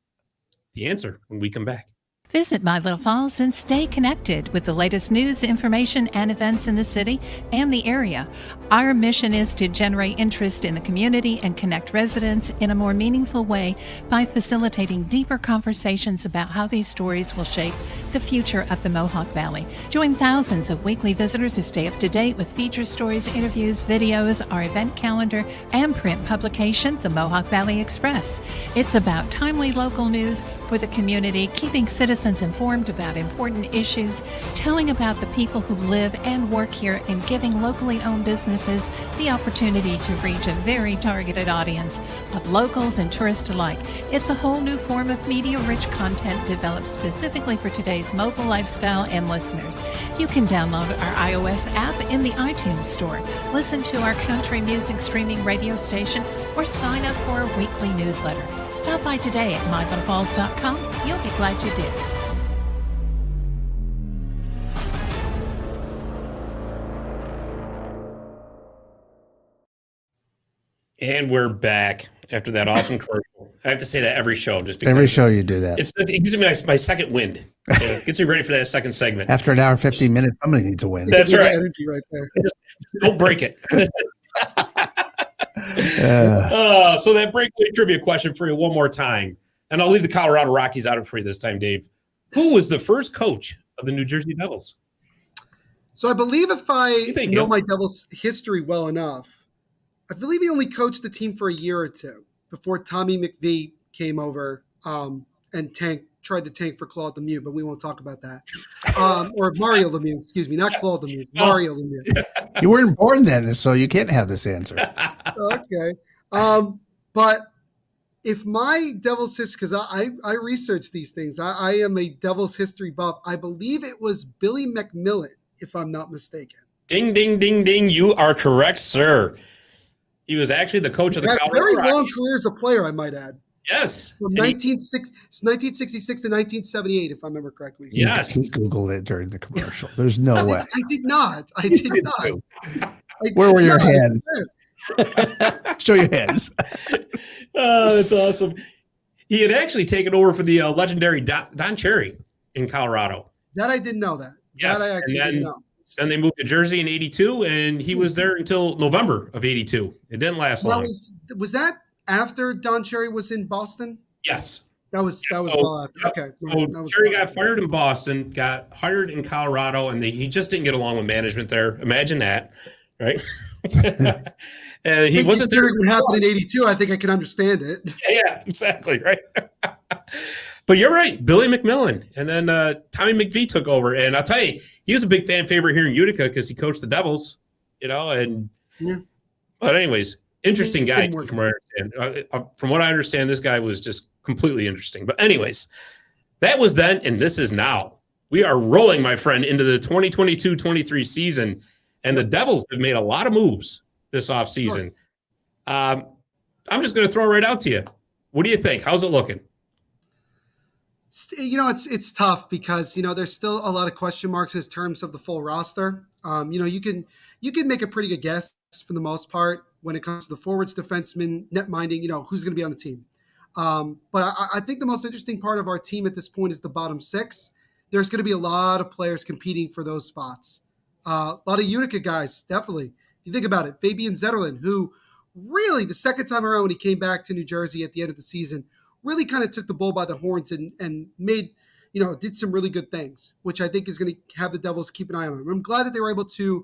The answer when we come back. Visit My Little Falls and stay connected with the latest news, information, and events in the city and the area. Our mission is to generate interest in the community and connect residents in a more meaningful way by facilitating deeper conversations about how these stories will shape the future of the Mohawk Valley. Join thousands of weekly visitors who stay up to date with feature stories, interviews, videos, our event calendar, and print publication, the Mohawk Valley Express. It's about timely local news for the community, keeping citizens informed about important issues, telling about the people who live and work here, and giving locally owned businesses the opportunity to reach a very targeted audience of locals and tourists alike. It's a whole new form of media-rich content developed specifically for today's mobile lifestyle and listeners. You can download our iOS app in the iTunes Store, listen to our country music streaming radio station, or sign up for a weekly newsletter. Stop by today at myvalleyfalls.com. You'll be glad you did. And we're back after that awesome commercial. I have to say that every show, just because every show you do that. It gives me my second wind. It gets me ready for that second segment. After an hour and 15 minutes, somebody needs to win. That's right. Energy right there. Don't break it. So that breakaway trivia question for you one more time, and I'll leave the Colorado Rockies out of it for you this time, Dave. Who was the first coach of the New Jersey Devils? So I believe if I know my Devils history well enough, I believe he only coached the team for a year or two before Tommy McVie came over and tried to tank for Claude Lemieux, but we won't talk about that. Or Mario Lemieux, excuse me, not Claude Lemieux, Mario Lemieux. You weren't born then, so you can't have this answer. Okay. But if my Devils history, because I research these things, I am a Devils history buff. I believe it was Billy McMillan, if I'm not mistaken. Ding, ding, ding, ding. You are correct, sir. He was actually the coach of the Colorado very Rockies. long career as a player, I might add. Yes. From 1966 to 1978, if I remember correctly. Yes. You Googled it during the commercial. There's no way. I did not. Where were your hands? Show your hands. Oh, that's awesome. He had actually taken over for the legendary Don Cherry in Colorado. That I didn't know that. Yes. That I actually didn't know. Then they moved to Jersey in 82, and he was there until November of 82. It didn't last long. Was that after Don Cherry was in Boston? Yes. That was well after. Okay. So Cherry got fired in Boston, got hired in Colorado, and he just didn't get along with management there. Imagine that, right? And he wasn't there. What happened in 82, I think I can understand it. Yeah, exactly, right? But you're right, Billy McMillan. And then Tommy McVie took over. And I'll tell you, he was a big fan favorite here in Utica because he coached the Devils, and but anyways, interesting guy from what I understand. From what I understand, this guy was just completely interesting. But anyways, that was then, and this is now. We are rolling, my friend, into the 2022-23 season, and the Devils have made a lot of moves this offseason. Sure. I'm just going to throw it right out to you. What do you think? How's it looking? It's tough because, there's still a lot of question marks in terms of the full roster. You can make a pretty good guess for the most part when it comes to the forwards, defensemen, net minding, who's going to be on the team. But I think the most interesting part of our team at this point is the bottom six. There's going to be a lot of players competing for those spots. A lot of Utica guys, definitely. If you think about it, Fabian Zetterlund, who really the second time around when he came back to New Jersey at the end of the season, really kind of took the bull by the horns and made, did some really good things, which I think is going to have the Devils keep an eye on him. I'm glad that they were able to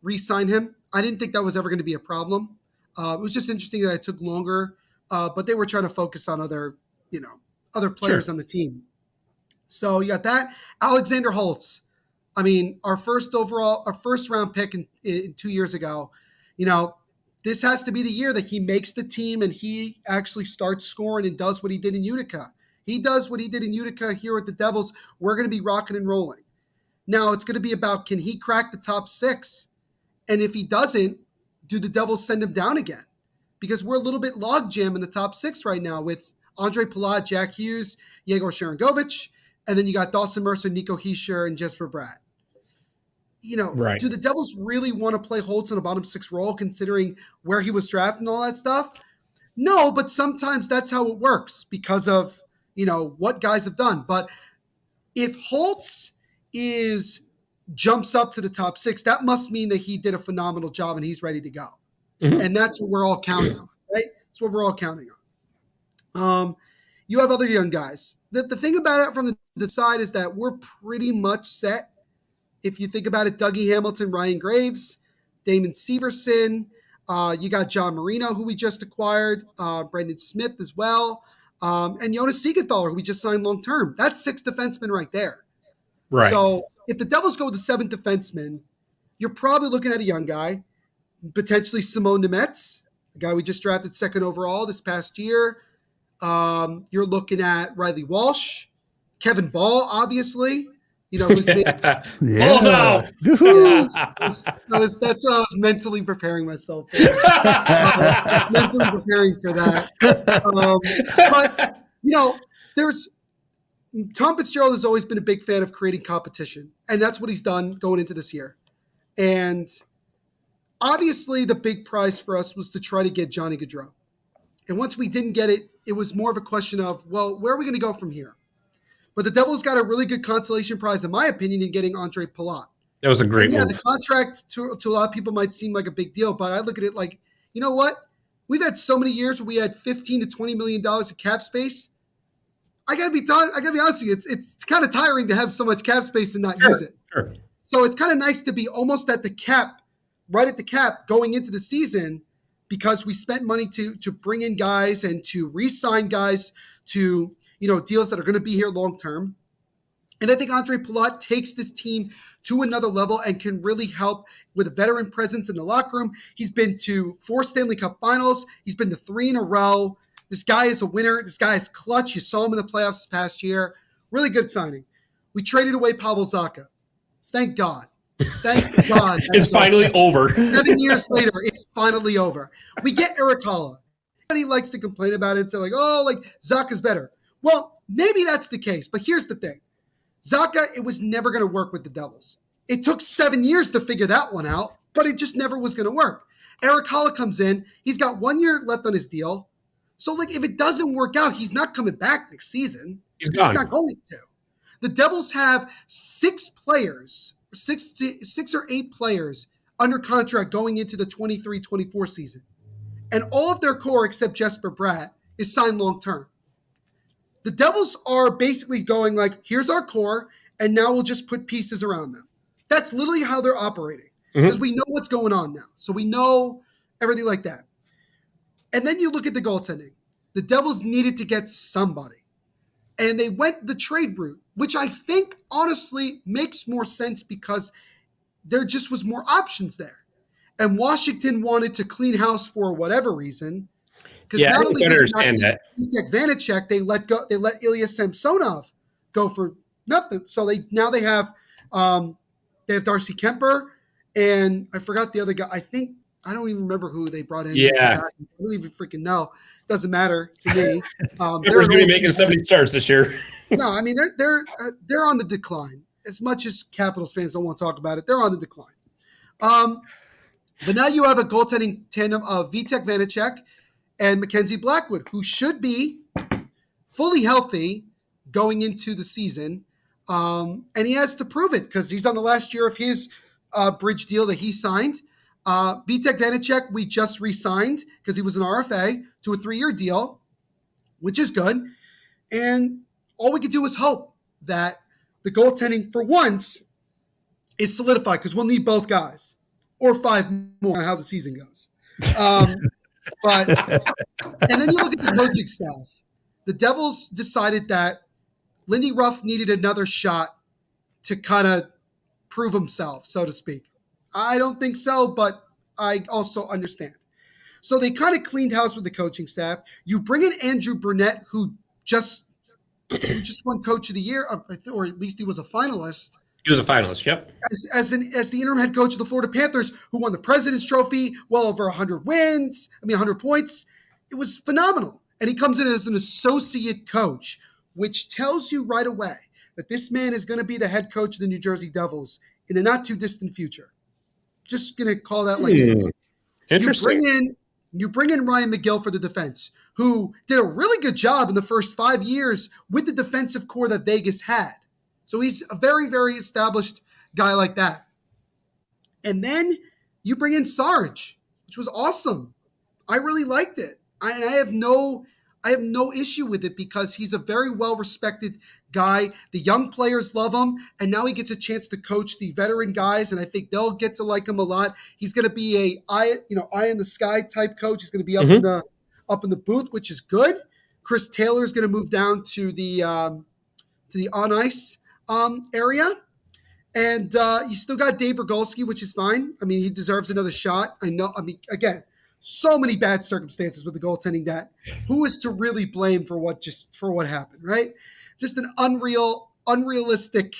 re-sign him. I didn't think that was ever going to be a problem. It was just interesting that it took longer, but they were trying to focus on other players on the team. So you got that. Alexander Holtz. I mean, our first round pick in 2 years ago, this has to be the year that he makes the team and he actually starts scoring and does what he did in Utica. He does what he did in Utica here at the Devils. We're going to be rocking and rolling. Now it's going to be about, can he crack the top six? And if he doesn't, do the Devils send him down again? Because we're a little bit logjam in the top six right now with Andre Palat, Jack Hughes, Yegor Sharangovich, and then you got Dawson Mercer, Nico Hischier, and Jesper Bratt. Right. Do the Devils really want to play Holtz in a bottom six role considering where he was drafted and all that stuff? No, but sometimes that's how it works because of, what guys have done. But if Holtz jumps up to the top six, that must mean that he did a phenomenal job and he's ready to go. Mm-hmm. And that's what we're all counting on, right? That's what we're all counting on. You have other young guys. The thing about it from the side is that we're pretty much set. If you think about it, Dougie Hamilton, Ryan Graves, Damon Severson, you got John Marino, who we just acquired, Brendan Smith as well, and Jonas Siegenthaler, who we just signed long-term. That's 6 defensemen right there. Right. So if the Devils go with the 7th defenseman, you're probably looking at a young guy, potentially Simone Nemetz, the guy we just drafted 2nd overall this past year. You're looking at Riley Walsh, Kevin Ball, obviously. Who's made Balls out. that's what I was mentally preparing myself for. I was mentally preparing for that. But there's Tom Fitzgerald has always been a big fan of creating competition, and that's what he's done going into this year. And obviously, the big prize for us was to try to get Johnny Gaudreau. And once we didn't get it, it was more of a question of, well, where are we going to go from here? But the Devils got a really good consolation prize, in my opinion, in getting Andre Palat. That was a great move. The contract to a lot of people might seem like a big deal, but I look at it like, you know what? We've had so many years where we had $15 to $20 million of cap space. I gotta be honest with you. It's kind of tiring to have so much cap space and not use it. Sure. So it's kind of nice to be almost at the cap, right at the cap going into the season, because we spent money to bring in guys and to re-sign guys to deals that are going to be here long term. And I think Andre Palat takes this team to another level and can really help with a veteran presence in the locker room. He's been to 4 Stanley Cup finals. He's been to 3 in a row. This guy is a winner. This guy is clutch. You saw him in the playoffs this past year. Really good signing. We traded away Pavel Zacha. Thank God. Thank God. It's finally over. 7 years later, it's finally over. We get Eric Holla. And he likes to complain about it and say Zacha's better. Well, maybe that's the case, but here's the thing. Zacha, it was never going to work with the Devils. It took 7 years to figure that one out, but it just never was going to work. Eric Holla comes in. He's got 1 year left on his deal. So, if it doesn't work out, he's not coming back next season. He's gone. Not going to. The Devils have 6 players, 6 or 8 players under contract going into the 23-24 season. And all of their core, except Jesper Bratt, is signed long-term. The Devils are basically going here's our core, and now we'll just put pieces around them. That's literally how they're operating, because we know what's going on now. So we know everything like that. And then you look at the goaltending. The Devils needed to get somebody. And they went the trade route, which I think honestly makes more sense because there just was more options there. And Washington wanted to clean house for whatever reason. Because I don't understand that. Vanacek, they let Elias Samsonov go for nothing. So they have Darcy Kemper, and I forgot the other guy. I don't even remember who they brought in. Yeah. I don't even freaking know. Doesn't matter to me. They're going to be making 70 starts this year. No, I mean they're on the decline. As much as Capitals fans don't want to talk about it, they're on the decline. But now you have a goaltending tandem of Vitek Vanacek and Mackenzie Blackwood, who should be fully healthy going into the season. And he has to prove it because he's on the last year of his bridge deal that he signed. Vitek Vanacek, we just re-signed because he was an RFA to a 3-year deal, which is good. And all we could do is hope that the goaltending for once is solidified because we'll need both guys or 5 more on how the season goes. And then you look at the coaching staff. The Devils decided that Lindy Ruff needed another shot to kind of prove himself, so to speak. I don't think so, but I also understand. So they kind of cleaned house with the coaching staff. You bring in Andrew Burnett, who just won Coach of the Year, or at least he was a finalist. He was a finalist, yep. As the interim head coach of the Florida Panthers, who won the President's Trophy, well over 100 points. It was phenomenal. And he comes in as an associate coach, which tells you right away that this man is going to be the head coach of the New Jersey Devils in the not too distant future. Just going to call that like it is. Interesting. You bring in Ryan Mcgill for the defense, who did a really good job in the first 5 years with the defensive core that Vegas had. So he's a very, very established guy like that. And then you bring in Sarge, which was awesome. I really liked it. I have no I have no issue with it because he's a very well-respected guy. The young players love him, and now he gets a chance to coach the veteran guys, and I think they'll get to like him a lot. He's going to be a eye in the sky type coach. He's going to be up in the booth, which is good. Chris Taylor is going to move down to the on ice area, and you still got Dave Rifalski, which is fine. I mean, he deserves another shot. I know. I mean, again, so many bad circumstances with the goaltending that who is to really blame for what happened, right? Just an unrealistic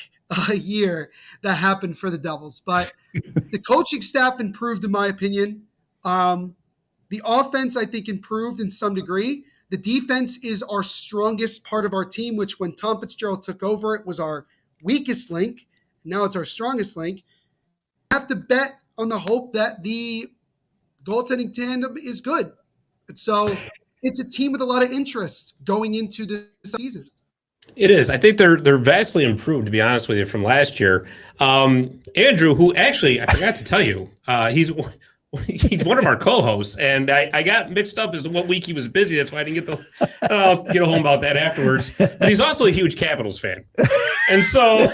year that happened for the Devils. But the coaching staff improved, in my opinion. The offense, I think, improved in some degree. The defense is our strongest part of our team, which when Tom Fitzgerald took over, it was our weakest link. Now it's our strongest link. I have to bet on the hope that the goaltending tandem is good. And so it's a team with a lot of interest going into this season. It is. I think they're vastly improved, to be honest with you, from last year. Andrew, who actually, I forgot to tell you, he's one of our co-hosts, and I got mixed up as to what week he was busy. That's why I didn't get I'll get home about that afterwards. But he's also a huge Capitals fan. And so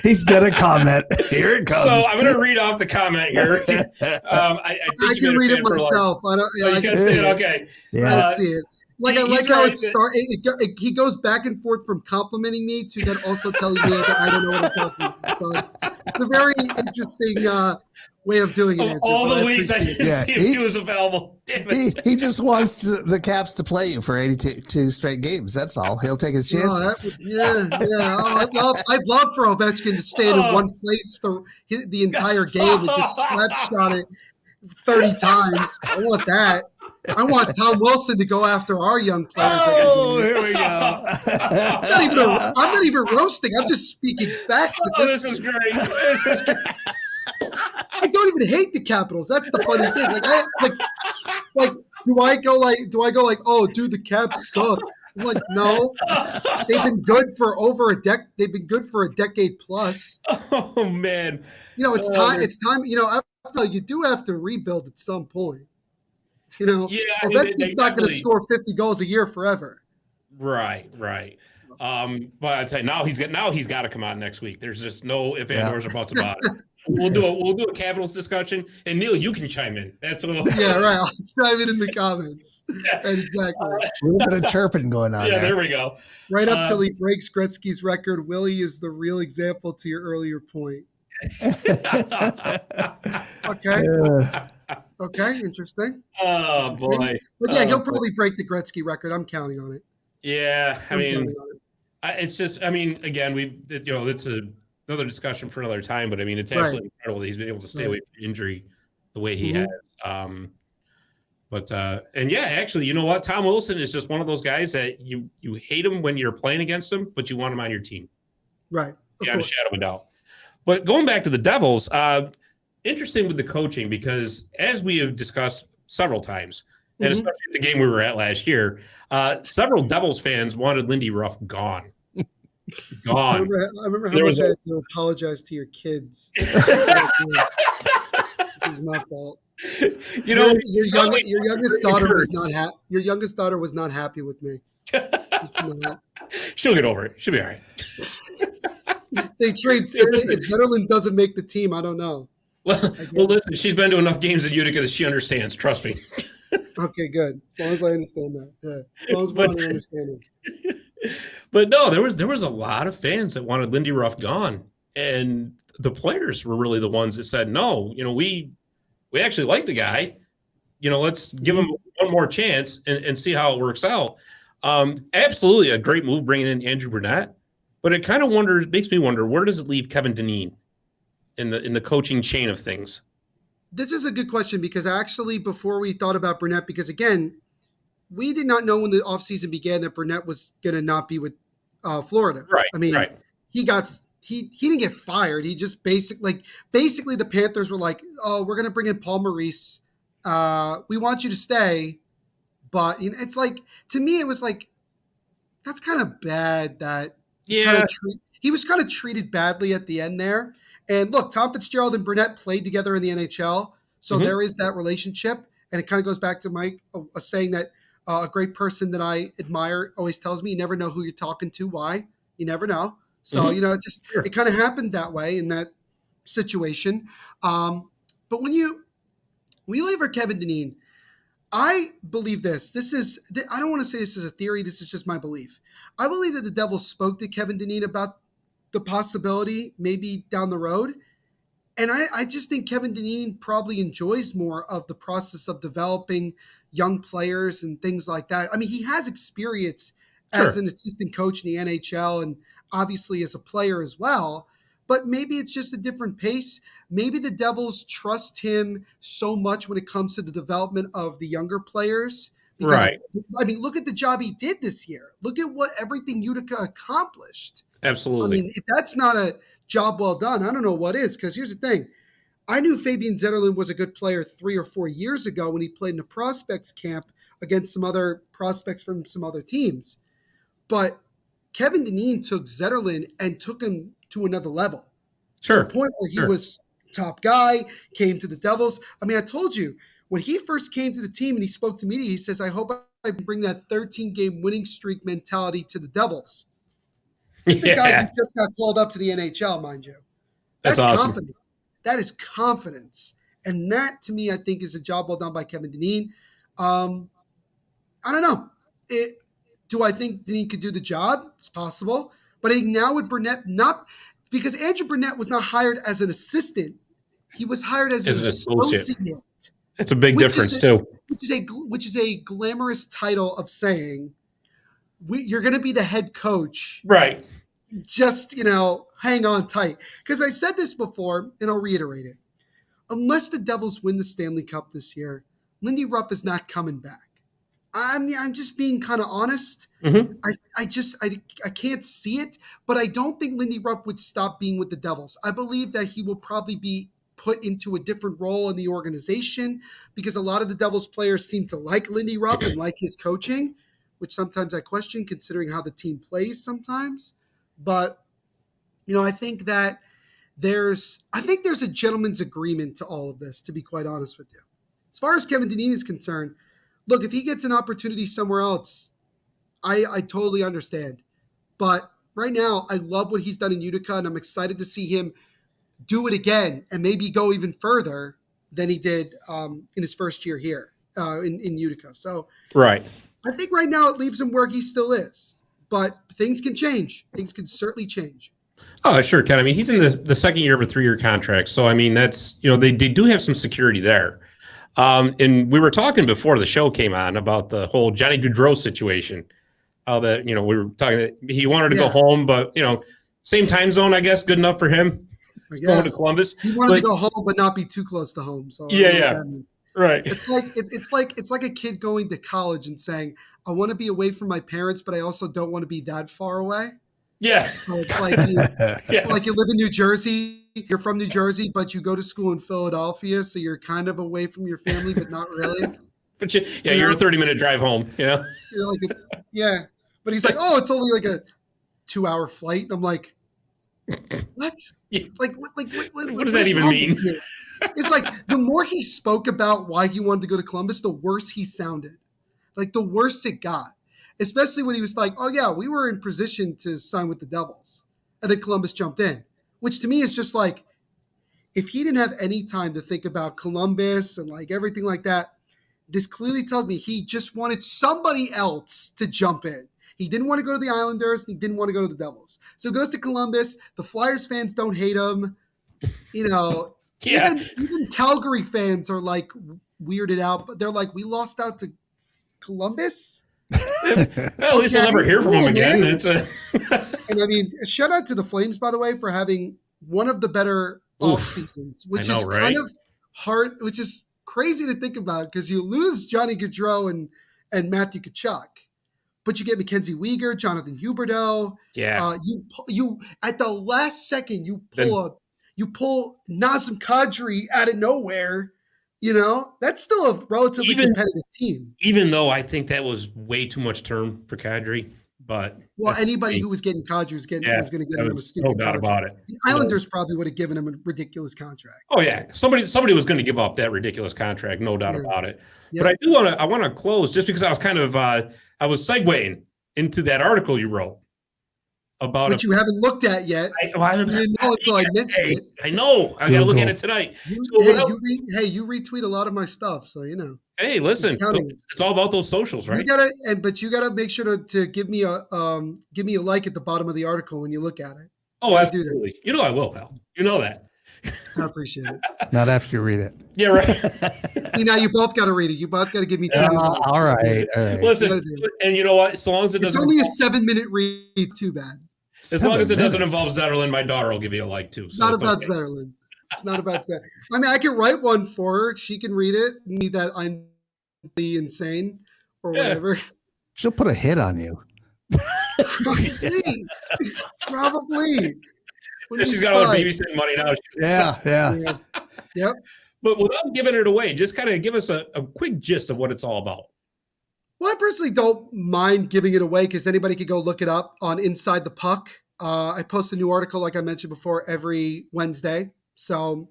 he's going to comment. Here it comes. So I'm going to read off the comment here. I can read it myself. You can see it. Okay. Yeah. I see it. Like I like how it starts. He goes back and forth from complimenting me to then also telling me that I don't know what I'm talking about. So it's a very interesting way of doing it. All the weeks I didn't see if he was available. Damn it. He just wants the Caps to play you for 82 straight games. That's all. He'll take his chances. Oh, I'd love for Ovechkin to stay in one place for the entire game and just slapshot it 30 times. I want that. I want Tom Wilson to go after our young players. Oh, here we go. I'm not even roasting. I'm just speaking facts. This is great. This is great. I don't even hate the Capitals. That's the funny thing. Do I go like, oh, dude, the Caps suck? I'm like, no. They've been good for over a decade. They've been good for a decade plus. Oh man. It's time. It's time. You do have to rebuild at some point. Ovechkin's not going to score 50 goals a year forever. Right. But I'd say now he's got to come on next week. There's just no if and ors or buts about it. We'll do a Capitals discussion, and Neil, you can chime in. That's what. Yeah, right. I'll chime in the comments. Exactly. A little bit of chirping going on. Yeah, there we go. Right up till he breaks Gretzky's record, Willie is the real example to your earlier point. Okay. Okay, interesting. Oh boy! But yeah, he'll probably break the Gretzky record. I'm counting on it. Yeah, it's just. I mean, again, it's another discussion for another time. But I mean, it's absolutely incredible that he's been able to stay away from injury the way he has. Actually, you know what? Tom Wilson is just one of those guys that you hate him when you're playing against him, but you want him on your team. Right. Without a shadow of a doubt. But going back to the Devils, interesting with the coaching, because as we have discussed several times, and especially at the game we were at last year, several Devils fans wanted Lindy Ruff gone. Gone. I remember how much I had to apologize to your kids. It was my fault. Your youngest daughter was not happy. Your youngest daughter was not happy with me. She'll get over it. She'll be all right. They trade if Zetterlund doesn't make the team. I don't know. Well, listen. She's been to enough games in Utica that she understands. Trust me. Okay, good. As long as I understand that. Yeah. As long as I understand it. But no, there was a lot of fans that wanted Lindy Ruff gone, and the players were really the ones that said, "No, we actually like the guy. Let's give him one more chance and see how it works out." Absolutely a great move bringing in Andrew Brunette, but it kind of makes me wonder, where does it leave Kevin Dineen in the coaching chain of things? This is a good question, because actually before we thought about Brunette, because again, we did not know when the offseason began that Brunette was going to not be with Florida. Right. I mean, he didn't get fired. He just basically the Panthers were like, "Oh, we're going to bring in Paul Maurice. We want you to stay." But it's like, to me, it was like, that's kind of bad that he was kind of treated badly at the end there. And look, Tom Fitzgerald and Brunette played together in the NHL. So there is that relationship. And it kind of goes back to Mike saying that a great person that I admire, always tells me, you never know who you're talking to. Why? You never know. So, it kind of happened that way in that situation. But when you leave for Kevin Dineen, I believe this. I don't want to say this is a theory. This is just my belief. I believe that the Devils spoke to Kevin Dineen about the possibility maybe down the road. And I just think Kevin Dineen probably enjoys more of the process of developing young players and things like that. I mean, he has experience as an assistant coach in the NHL and obviously as a player as well. But maybe it's just a different pace. Maybe the Devils trust him so much when it comes to the development of the younger players. Because, right. I mean, look at the job he did this year. Look at everything Utica accomplished. Absolutely. I mean, if that's not a job well done, I don't know what is. Because here's the thing. I knew Fabian Zetterlund was a good player 3 or 4 years ago when he played in the prospects camp against some other prospects from some other teams. But Kevin Dineen took Zetterlund and took him to another level. Sure. To the point where he was top guy, came to the Devils. I mean, I told you, when he first came to the team and he spoke to media, he says, I hope I bring that 13-game winning streak mentality to the Devils. He's the guy who just got called up to the NHL, mind you. That's awesome. Confidence. That is confidence. And that, to me, I think is a job well done by Kevin Dineen. I don't know. Do I think Dineen could do the job? It's possible. But I think now with Burnett, not because Andrew Burnett was not hired as an assistant. He was hired as an associate. That's a big difference, too. Which is a glamorous title of saying, you're going to be the head coach. Right. Just, hang on tight. Because I said this before, and I'll reiterate it. Unless the Devils win the Stanley Cup this year, Lindy Ruff is not coming back. I'm just being kind of honest. Mm-hmm. I can't see it, but I don't think Lindy Ruff would stop being with the Devils. I believe that he will probably be put into a different role in the organization because a lot of the Devils players seem to like Lindy Ruff and like his coaching, which sometimes I question considering how the team plays sometimes. But, I think that there's a gentleman's agreement to all of this, to be quite honest with you. As far as Kevin Dineen is concerned, look, if he gets an opportunity somewhere else, I totally understand. But right now, I love what he's done in Utica, and I'm excited to see him do it again and maybe go even further than he did in his first year here in Utica. So right. I think right now it leaves him where he still is. But things can change. Things can certainly change. Oh, sure, Ken. I mean, he's in the second year of a 3-year contract. So, I mean, that's, they do have some security there. And we were talking before the show came on about the whole Johnny Gaudreau situation. How that, we were talking that he wanted to go home, but, same time zone, I guess, good enough for him. Going to Columbus. He wanted to go home, but not be too close to home. So right. It's like a kid going to college and saying, I want to be away from my parents, but I also don't want to be that far away. Yeah. So it's like like you live in New Jersey, you're from New Jersey, but you go to school in Philadelphia, so you're kind of away from your family, but not really. But you're a 30-minute drive home. Yeah. You're but he's like, oh, it's only like a 2-hour flight. And I'm like, what? Yeah. What does that even mean? It's like the more he spoke about why he wanted to go to Columbus, the worse he sounded. Like the worse it got. Especially when he was like, oh, yeah, we were in position to sign with the Devils. And then Columbus jumped in. Which to me is just like, if he didn't have any time to think about Columbus and like everything like that, this clearly tells me he just wanted somebody else to jump in. He didn't want to go to the Islanders and he didn't want to go to the Devils. So he goes to Columbus. The Flyers fans don't hate him. Even Calgary fans are like weirded out, but they're like, we lost out to Columbus? Well, at least we'll never hear from him again. And I mean, shout out to the Flames, by the way, for having one of the better off seasons, which is kind of hard, which is crazy to think about because you lose Johnny Gaudreau and Matthew Tkachuk, but you get Mackenzie Weegar, Jonathan Huberdeau. Yeah. You at the last second you pull Nazem Kadri out of nowhere. That's still a relatively competitive team. Even though I think that was way too much term for Kadri. But anybody who was getting Kadri was going to get him on a stupid no doubt contract. about it. The Islanders probably would have given him a ridiculous contract. Oh yeah, somebody was going to give up that ridiculous contract, no doubt about it. Yep. But I want to close just because I was kind of I was segueing into that article you wrote about which you haven't looked at yet. I didn't know until I mentioned it. I know. I got to look at it tonight. You retweet a lot of my stuff, so you know. Hey, listen, it's all about those socials, right? But you gotta make sure to give me a like at the bottom of the article when you look at it. Oh, absolutely. You know I will, pal. You know that. I appreciate it. Not after you read it. Yeah, right. See, now you both got to read it. You both got to give me 2 minutes. All right. Listen, and you know what? As long as it doesn't. It's only a 7-minute read. Too bad. As long as it doesn't involve Zetterlund, my daughter will give you a like too. It's not about Zetterlund. It's not about Zetterlund. I mean, I can write one for her. She can read it. Me that I'm insane or whatever. She'll put a hit on you. Probably. She's got all her babysitting money now. Yeah. Yep. But without giving it away, just kind of give us a quick gist of what it's all about. Well, I personally don't mind giving it away because anybody could go look it up on Inside the Puck. I post a new article, like I mentioned before, every Wednesday. So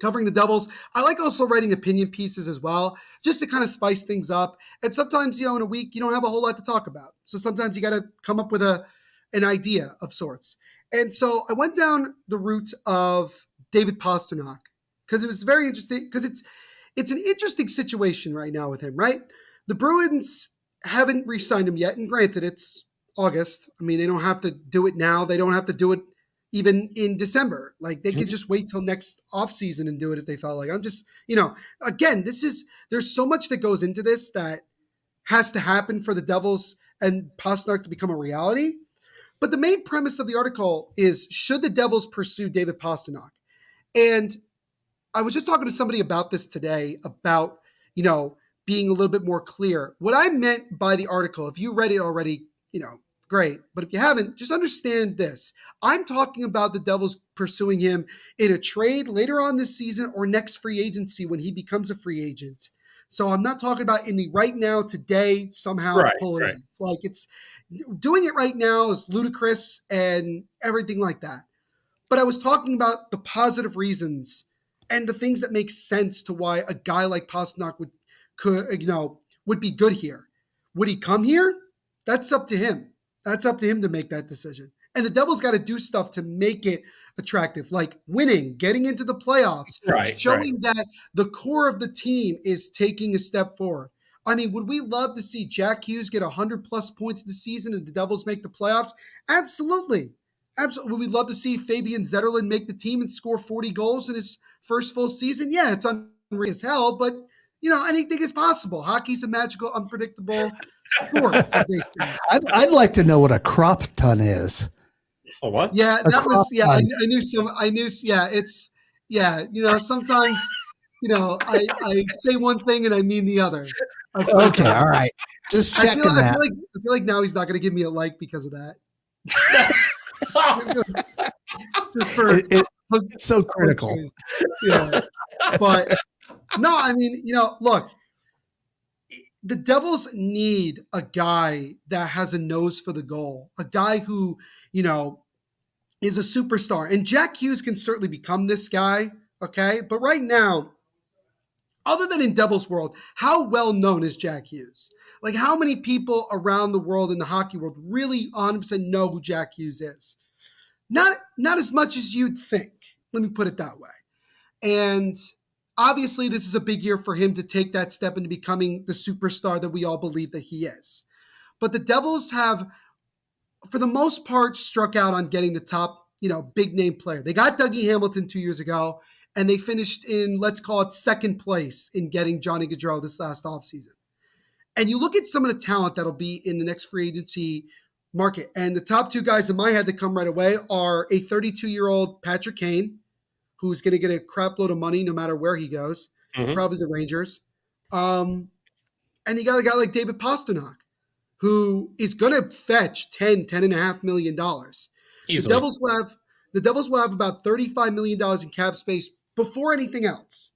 covering the Devils. I like also writing opinion pieces as well, just to kind of spice things up. And sometimes, in a week, you don't have a whole lot to talk about. So sometimes you got to come up with an idea of sorts. And so I went down the route of David Posnock because it was very interesting because it's an interesting situation right now with him, right? The Bruins haven't re-signed him yet. And granted, it's August. I mean, they don't have to do it now. They don't have to do it even in December. Like they could just wait till next offseason and do it if they felt like. I'm just, again, there's so much that goes into this that has to happen for the Devils and Posnock to become a reality. But the main premise of the article is, should the Devils pursue David Posnock? And I was just talking to somebody about this today about, being a little bit more clear. What I meant by the article, if you read it already, great. But if you haven't, just understand this. I'm talking about the Devils pursuing him in a trade later on this season or next free agency when he becomes a free agent. So I'm not talking about in the right now, today, somehow pull it off. Like doing it right now is ludicrous and everything like that. But I was talking about the positive reasons and the things that make sense to why a guy like Posnock would be good here. Would he come here? That's up to him. That's up to him to make that decision. And the Devils got to do stuff to make it attractive, like winning, getting into the playoffs, showing that the core of the team is taking a step forward. I mean, would we love to see Jack Hughes get 100+ points this season and the Devils make the playoffs? Absolutely. Absolutely. Would we love to see Fabian Zetterlund make the team and score 40 goals in his first full season? Yeah, it's unreal as hell, but, anything is possible. Hockey's a magical, unpredictable sport, as they say. I'd like to know what a crop ton is. Oh, what? Yeah, that was, sometimes, I say one thing and I mean the other. Okay, all right. Just checking that. I feel like now he's not going to give me a like because of that. Just for it's so critical. Yeah. But no, I mean, look, the Devils need a guy that has a nose for the goal, a guy who, is a superstar. And Jack Hughes can certainly become this guy, okay? But right now, other than in Devils world, how well known is Jack Hughes? Like how many people around the world in the hockey world really 100% know who Jack Hughes is? Not as much as you'd think. Let me put it that way. And obviously this is a big year for him to take that step into becoming the superstar that we all believe that he is. But the Devils have, for the most part, struck out on getting the top, big name player. They got Dougie Hamilton 2 years ago, and they finished in, let's call it, second place in getting Johnny Gaudreau this last offseason. And you look at some of the talent that'll be in the next free agency market, and the top two guys in my head that come right away are a 32-year-old Patrick Kane, who's going to get a crap load of money no matter where he goes, probably the Rangers. And you got a guy like David Posnock, who is going to fetch $10.5 million. Easily. The Devils will have about $35 million in cap space before anything else.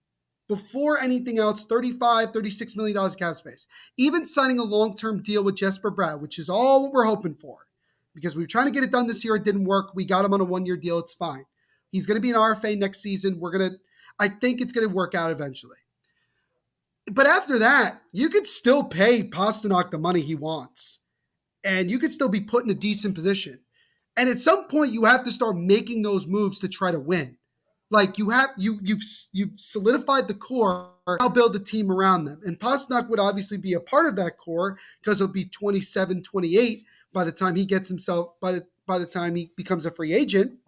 before anything else, $36 million cap space. Even signing a long-term deal with Jesper Bratt, which is all what we're hoping for. Because we were trying to get it done this year. It didn't work. We got him on a 1-year deal. It's fine. He's going to be an RFA next season. I think it's going to work out eventually. But after that, you could still pay Posnock the money he wants. And you could still be put in a decent position. And at some point, you have to start making those moves to try to win. Like you've solidified the core. Now build the team around them. And Posnock would obviously be a part of that core because he'll be 27, 28 by the time he gets himself, by the time he becomes a free agent.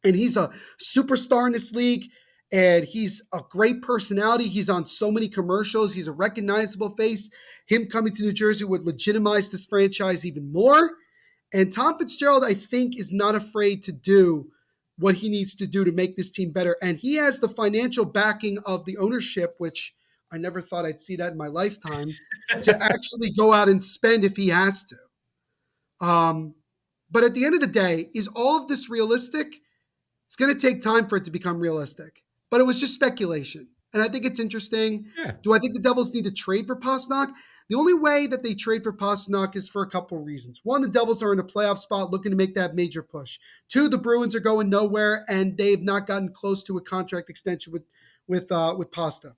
And he's a superstar in this league. And he's a great personality. He's on so many commercials. He's a recognizable face. Him coming to New Jersey would legitimize this franchise even more. And Tom Fitzgerald, I think, is not afraid to do what he needs to do to make this team better. And he has the financial backing of the ownership, which I never thought I'd see that in my lifetime, to actually go out and spend if he has to. But at the end of the day, is all of this realistic? It's going to take time for it to become realistic. But it was just speculation. And I think it's interesting. Yeah. Do I think the Devils need to trade for Posnock? The only way that they trade for Posnock is for a couple of reasons. One, the Devils are in a playoff spot looking to make that major push. Two, the Bruins are going nowhere, and they've not gotten close to a contract extension with Pasta.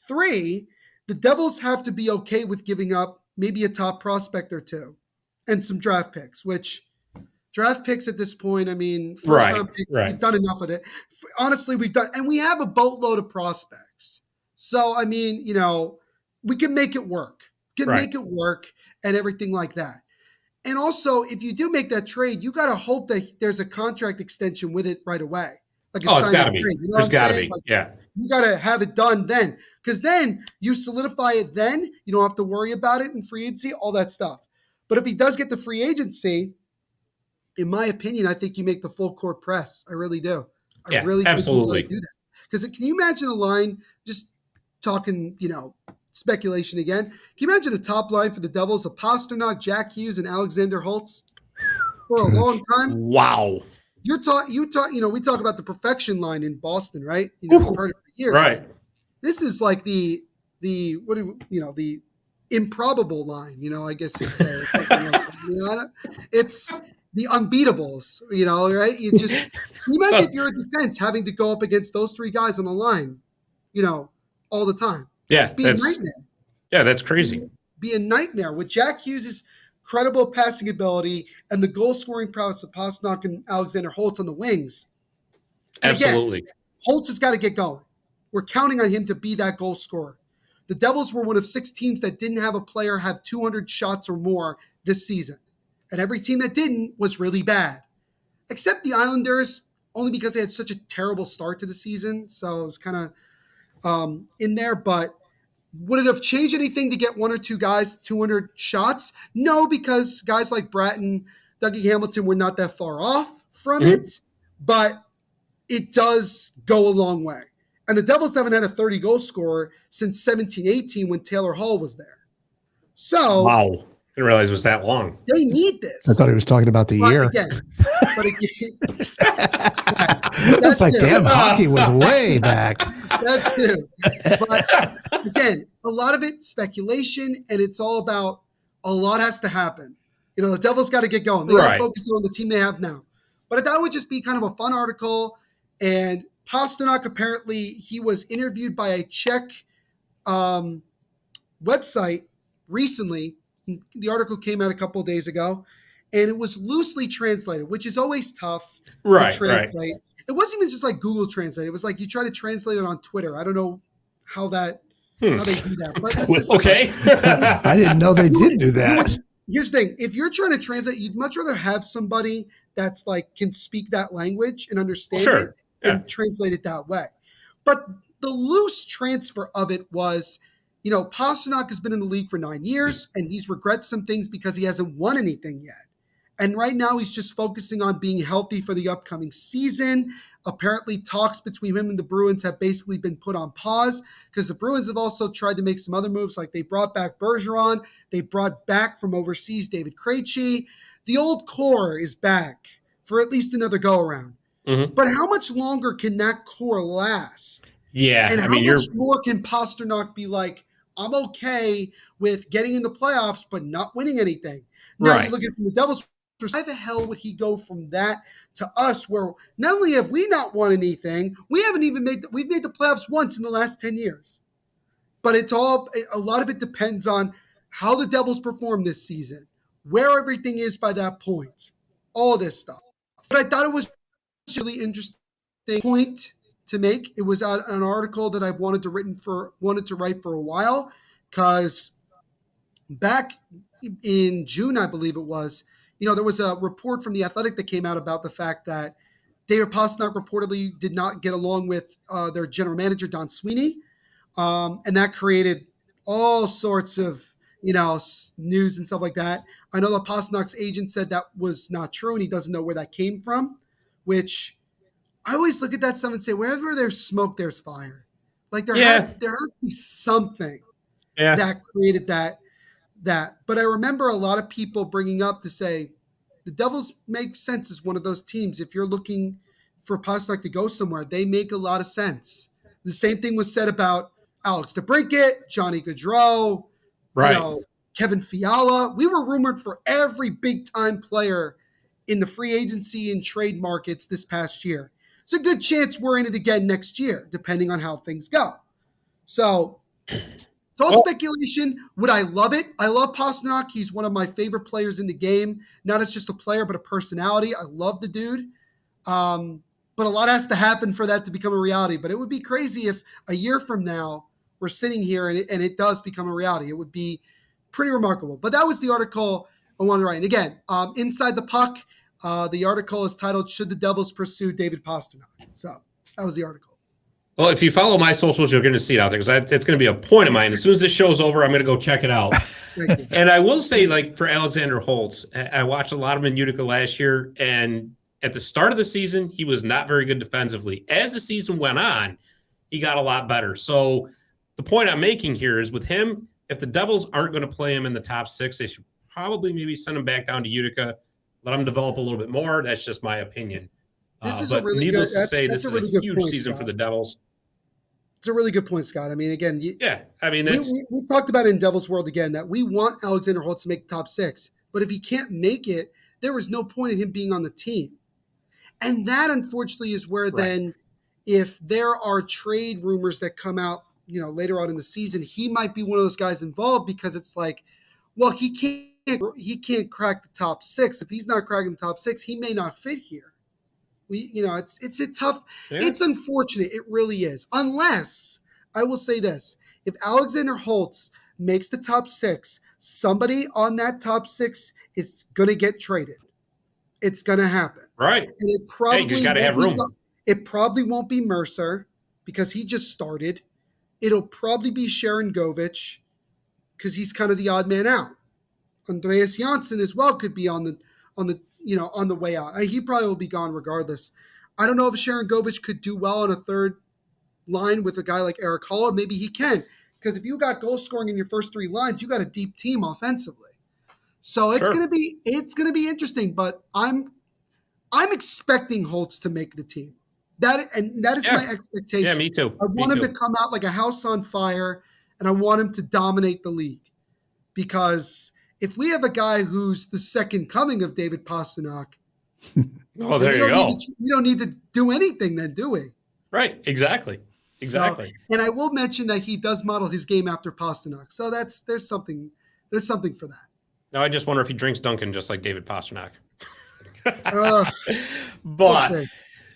Three, the Devils have to be okay with giving up maybe a top prospect or two and some draft picks, which draft picks at this point, I mean, first-round picks, we've done enough of it. Honestly, and we have a boatload of prospects. So, I mean, we can make it work. Make it work and everything like that. And also, if you do make that trade, you got to hope that there's a contract extension with it right away. Like it's got to be. There's got to be. Yeah. You got to have it done then. Because then you solidify it then. You don't have to worry about it in free agency, all that stuff. But if he does get the free agency, in my opinion, I think you make the full court press. I really do. I really absolutely think you do that. Because can you imagine a line, just talking, speculation again. Can you imagine a top line for the Devils of Posnock, Jack Hughes, and Alexander Holtz for a long time? Wow. We talk about the perfection line in Boston, right? We've heard it for years. Right. This is like the improbable line, I guess you'd say. Or something like that, It's the unbeatables, right? You imagine if you're a defense having to go up against those three guys on the line, all the time. Yeah, It'd be a nightmare. Yeah, that's crazy. Be a nightmare with Jack Hughes' credible passing ability and the goal scoring prowess of Posnock and Alexander Holtz on the wings. And absolutely. Again, Holtz has got to get going. We're counting on him to be that goal scorer. The Devils were one of 6 teams that didn't have a player have 200 shots or more this season. And every team that didn't was really bad. Except the Islanders, only because they had such a terrible start to the season. So it was kind of in there. But would it have changed anything to get 1 or 2 guys 200 shots? No, because guys like Bratton, Dougie Hamilton were not that far off from it. But it does go a long way. And the Devils haven't had a 30-goal scorer since 17-18 when Taylor Hall was there. So wow. Didn't realize it was that long. They need this. I thought he was talking about the year. That's like, damn, hockey was way back. That's it. But again, a lot of it speculation, and it's all about a lot has to happen. The Devils got to get going. They got to focus on the team they have now. But that would just be kind of a fun article. And Posnock, apparently, he was interviewed by a Czech website recently. The article came out a couple of days ago, and it was loosely translated, which is always tough to translate. It wasn't even just like Google Translate. It was like you try to translate it on Twitter. I don't know how they do that. But okay. I didn't know they did do that. Here's the thing. If you're trying to translate, you'd much rather have somebody that's like can speak that language and understand it and translate it that way. But the loose transfer of it was – Posnock has been in the league for 9 years, and he's regrets some things because he hasn't won anything yet. And right now he's just focusing on being healthy for the upcoming season. Apparently talks between him and the Bruins have basically been put on pause because the Bruins have also tried to make some other moves, like they brought back Bergeron. They brought back from overseas David Krejci. The old core is back for at least another go-around. Mm-hmm. But how much longer can that core last? Yeah. And how much more can Posnock be like, I'm okay with getting in the playoffs, but not winning anything? Now, you look at it from the Devils' perspective, why the hell would he go from that to us, where not only have we not won anything, we've made the playoffs once in the last 10 years. But a lot of it depends on how the Devils perform this season, where everything is by that point, all this stuff. But I thought it was a really interesting point to make. It was an article that I've wanted to write for a while, because back in June, I believe it was, there was a report from The Athletic that came out about the fact that David Posnock reportedly did not get along with their general manager, Don Sweeney. And that created all sorts of, news and stuff like that. I know that Posnock's agent said that was not true, and he doesn't know where that came from, which I always look at that stuff and say, wherever there's smoke, there's fire. Like there has to be something that created that. But I remember a lot of people bringing up to say the Devils make sense as one of those teams. If you're looking for Posnock to go somewhere, they make a lot of sense. The same thing was said about Alex DeBrincat, Johnny Gaudreau, Kevin Fiala. We were rumored for every big-time player in the free agency and trade markets this past year. It's a good chance we're in it again next year, depending on how things go. So it's all speculation. Would I love it? I love Posnock. He's one of my favorite players in the game, not as just a player, but a personality. I love the dude. But a lot has to happen for that to become a reality. But it would be crazy if a year from now we're sitting here and it does become a reality. It would be pretty remarkable. But that was the article I wanted to write. And again, Inside the Puck, the article is titled, "Should the Devils Pursue David Posnock?" So that was the article. Well, if you follow my socials, you're going to see it out there, because it's going to be a point of mine. As soon as this show's over, I'm going to go check it out. And I will say, like, for Alexander Holtz, I watched a lot of him in Utica last year, and at the start of the season, he was not very good defensively. As the season went on, he got a lot better. So the point I'm making here is, with him, if the Devils aren't going to play him in the top 6, they should probably maybe send him back down to Utica, let him develop a little bit more. That's just my opinion. This is but a really needless good, to say, this is a huge point, season Scott. for the Devils. It's a really good point, Scott. I mean, again, we talked about it in Devils World again, that we want Alexander Holtz to make the top 6. But if he can't make it, there is no point in him being on the team. And that, unfortunately, is where then, if there are trade rumors that come out, later on in the season, he might be one of those guys involved, because it's like, well, he can't crack the top 6. If he's not cracking the top 6, he may not fit here. It's a tough. Yeah. It's unfortunate. It really is. Unless, I will say this: if Alexander Holtz makes the top 6, somebody on that top 6 is going to get traded. It's going to happen. Right. And it probably got to have room. It probably won't be Mercer, because he just started. It'll probably be Sharon Govich, because he's kind of the odd man out. Andreas Janssen as well could be on the way out. He probably will be gone regardless. I don't know if Sharon Govich could do well on a third line with a guy like Eric Holla. Maybe he can, because if you got goal scoring in your first 3 lines, you got a deep team offensively. So it's gonna be interesting. But I'm expecting Holtz to make the team. That is my expectation. Yeah, me too. I want him to come out like a house on fire, and I want him to dominate the league. Because if we have a guy who's the second coming of David Posnock, there you go. We don't need to do anything then, do we? Right. Exactly. So, and I will mention that he does model his game after Posnock. So there's something for that. Now I just wonder if he drinks Duncan just like David Posnock. We'll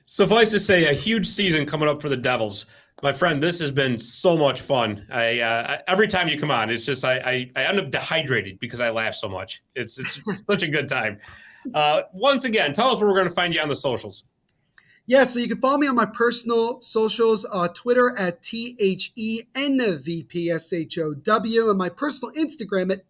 suffice to say, a huge season coming up for the Devils. My friend, this has been so much fun. I every time you come on, it's just I end up dehydrated because I laugh so much. It's such a good time. Once again, tell us where we're going to find you on the socials. Yeah, so you can follow me on my personal socials, Twitter at THENVPSHOW, and my personal Instagram at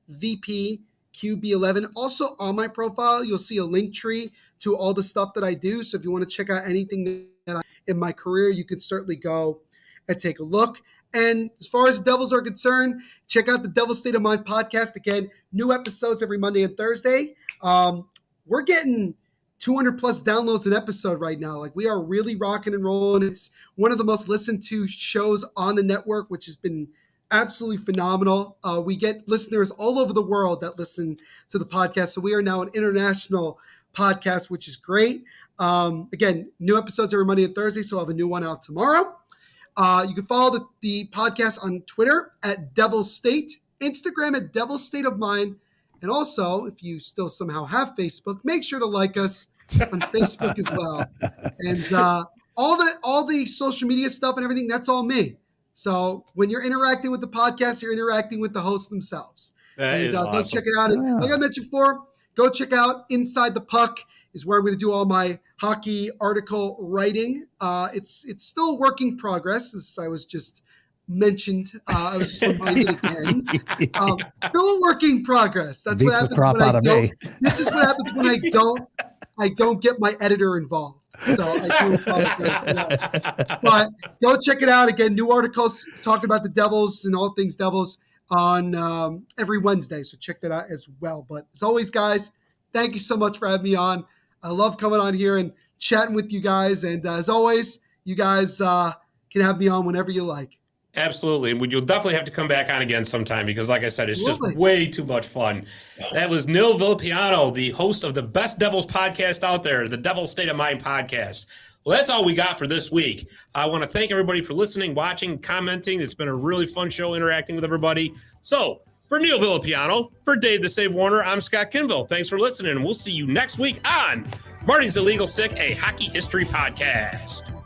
NVPQB11. Also on my profile, you'll see a link tree to all the stuff that I do. So if you want to check out anything that I in my career, you can certainly go and take a look. And as far as the Devils are concerned, check out the Devils State of Mind podcast. Again, new episodes every Monday and Thursday. We're getting 200 plus downloads an episode right now. Like, we are really rocking and rolling. It's one of the most listened to shows on the network, which has been absolutely phenomenal. We get listeners all over the world that listen to the podcast. So we are now an international podcast, which is great. Again, new episodes every Monday and Thursday. So I'll have a new one out tomorrow. You can follow the podcast on Twitter at Devil's State, Instagram at Devil's State of Mind. And also, if you still somehow have Facebook, make sure to like us on Facebook as well. And all the social media stuff and everything, that's all me. So when you're interacting with the podcast, you're interacting with the hosts themselves. And awesome. Go check it out. And like I mentioned before, go check out Inside the Puck is where I'm going to do all my hockey article writing. It's still a work in progress, as I was just mentioned. I was just reminded again. Still a work in progress. That's what happens when I don't. This is what happens when I don't get my editor involved. So I do apologize for that. But go check it out. Again, new articles talking about the Devils and all things Devils on every Wednesday. So check that out as well. But as always, guys, thank you so much for having me on. I love coming on here and chatting with you guys. And as always, you guys can have me on whenever you like. Absolutely. And you'll definitely have to come back on again sometime because, like I said, it's just way too much fun. That was Neil Villapiano, the host of the best Devils podcast out there, the Devil's State of Mind podcast. Well, that's all we got for this week. I want to thank everybody for listening, watching, commenting. It's been a really fun show interacting with everybody. So for Neil Villapiano, for Dave the Save Warner, I'm Scott Kinville. Thanks for listening, and we'll see you next week on Marty's Illegal Stick, a hockey history podcast.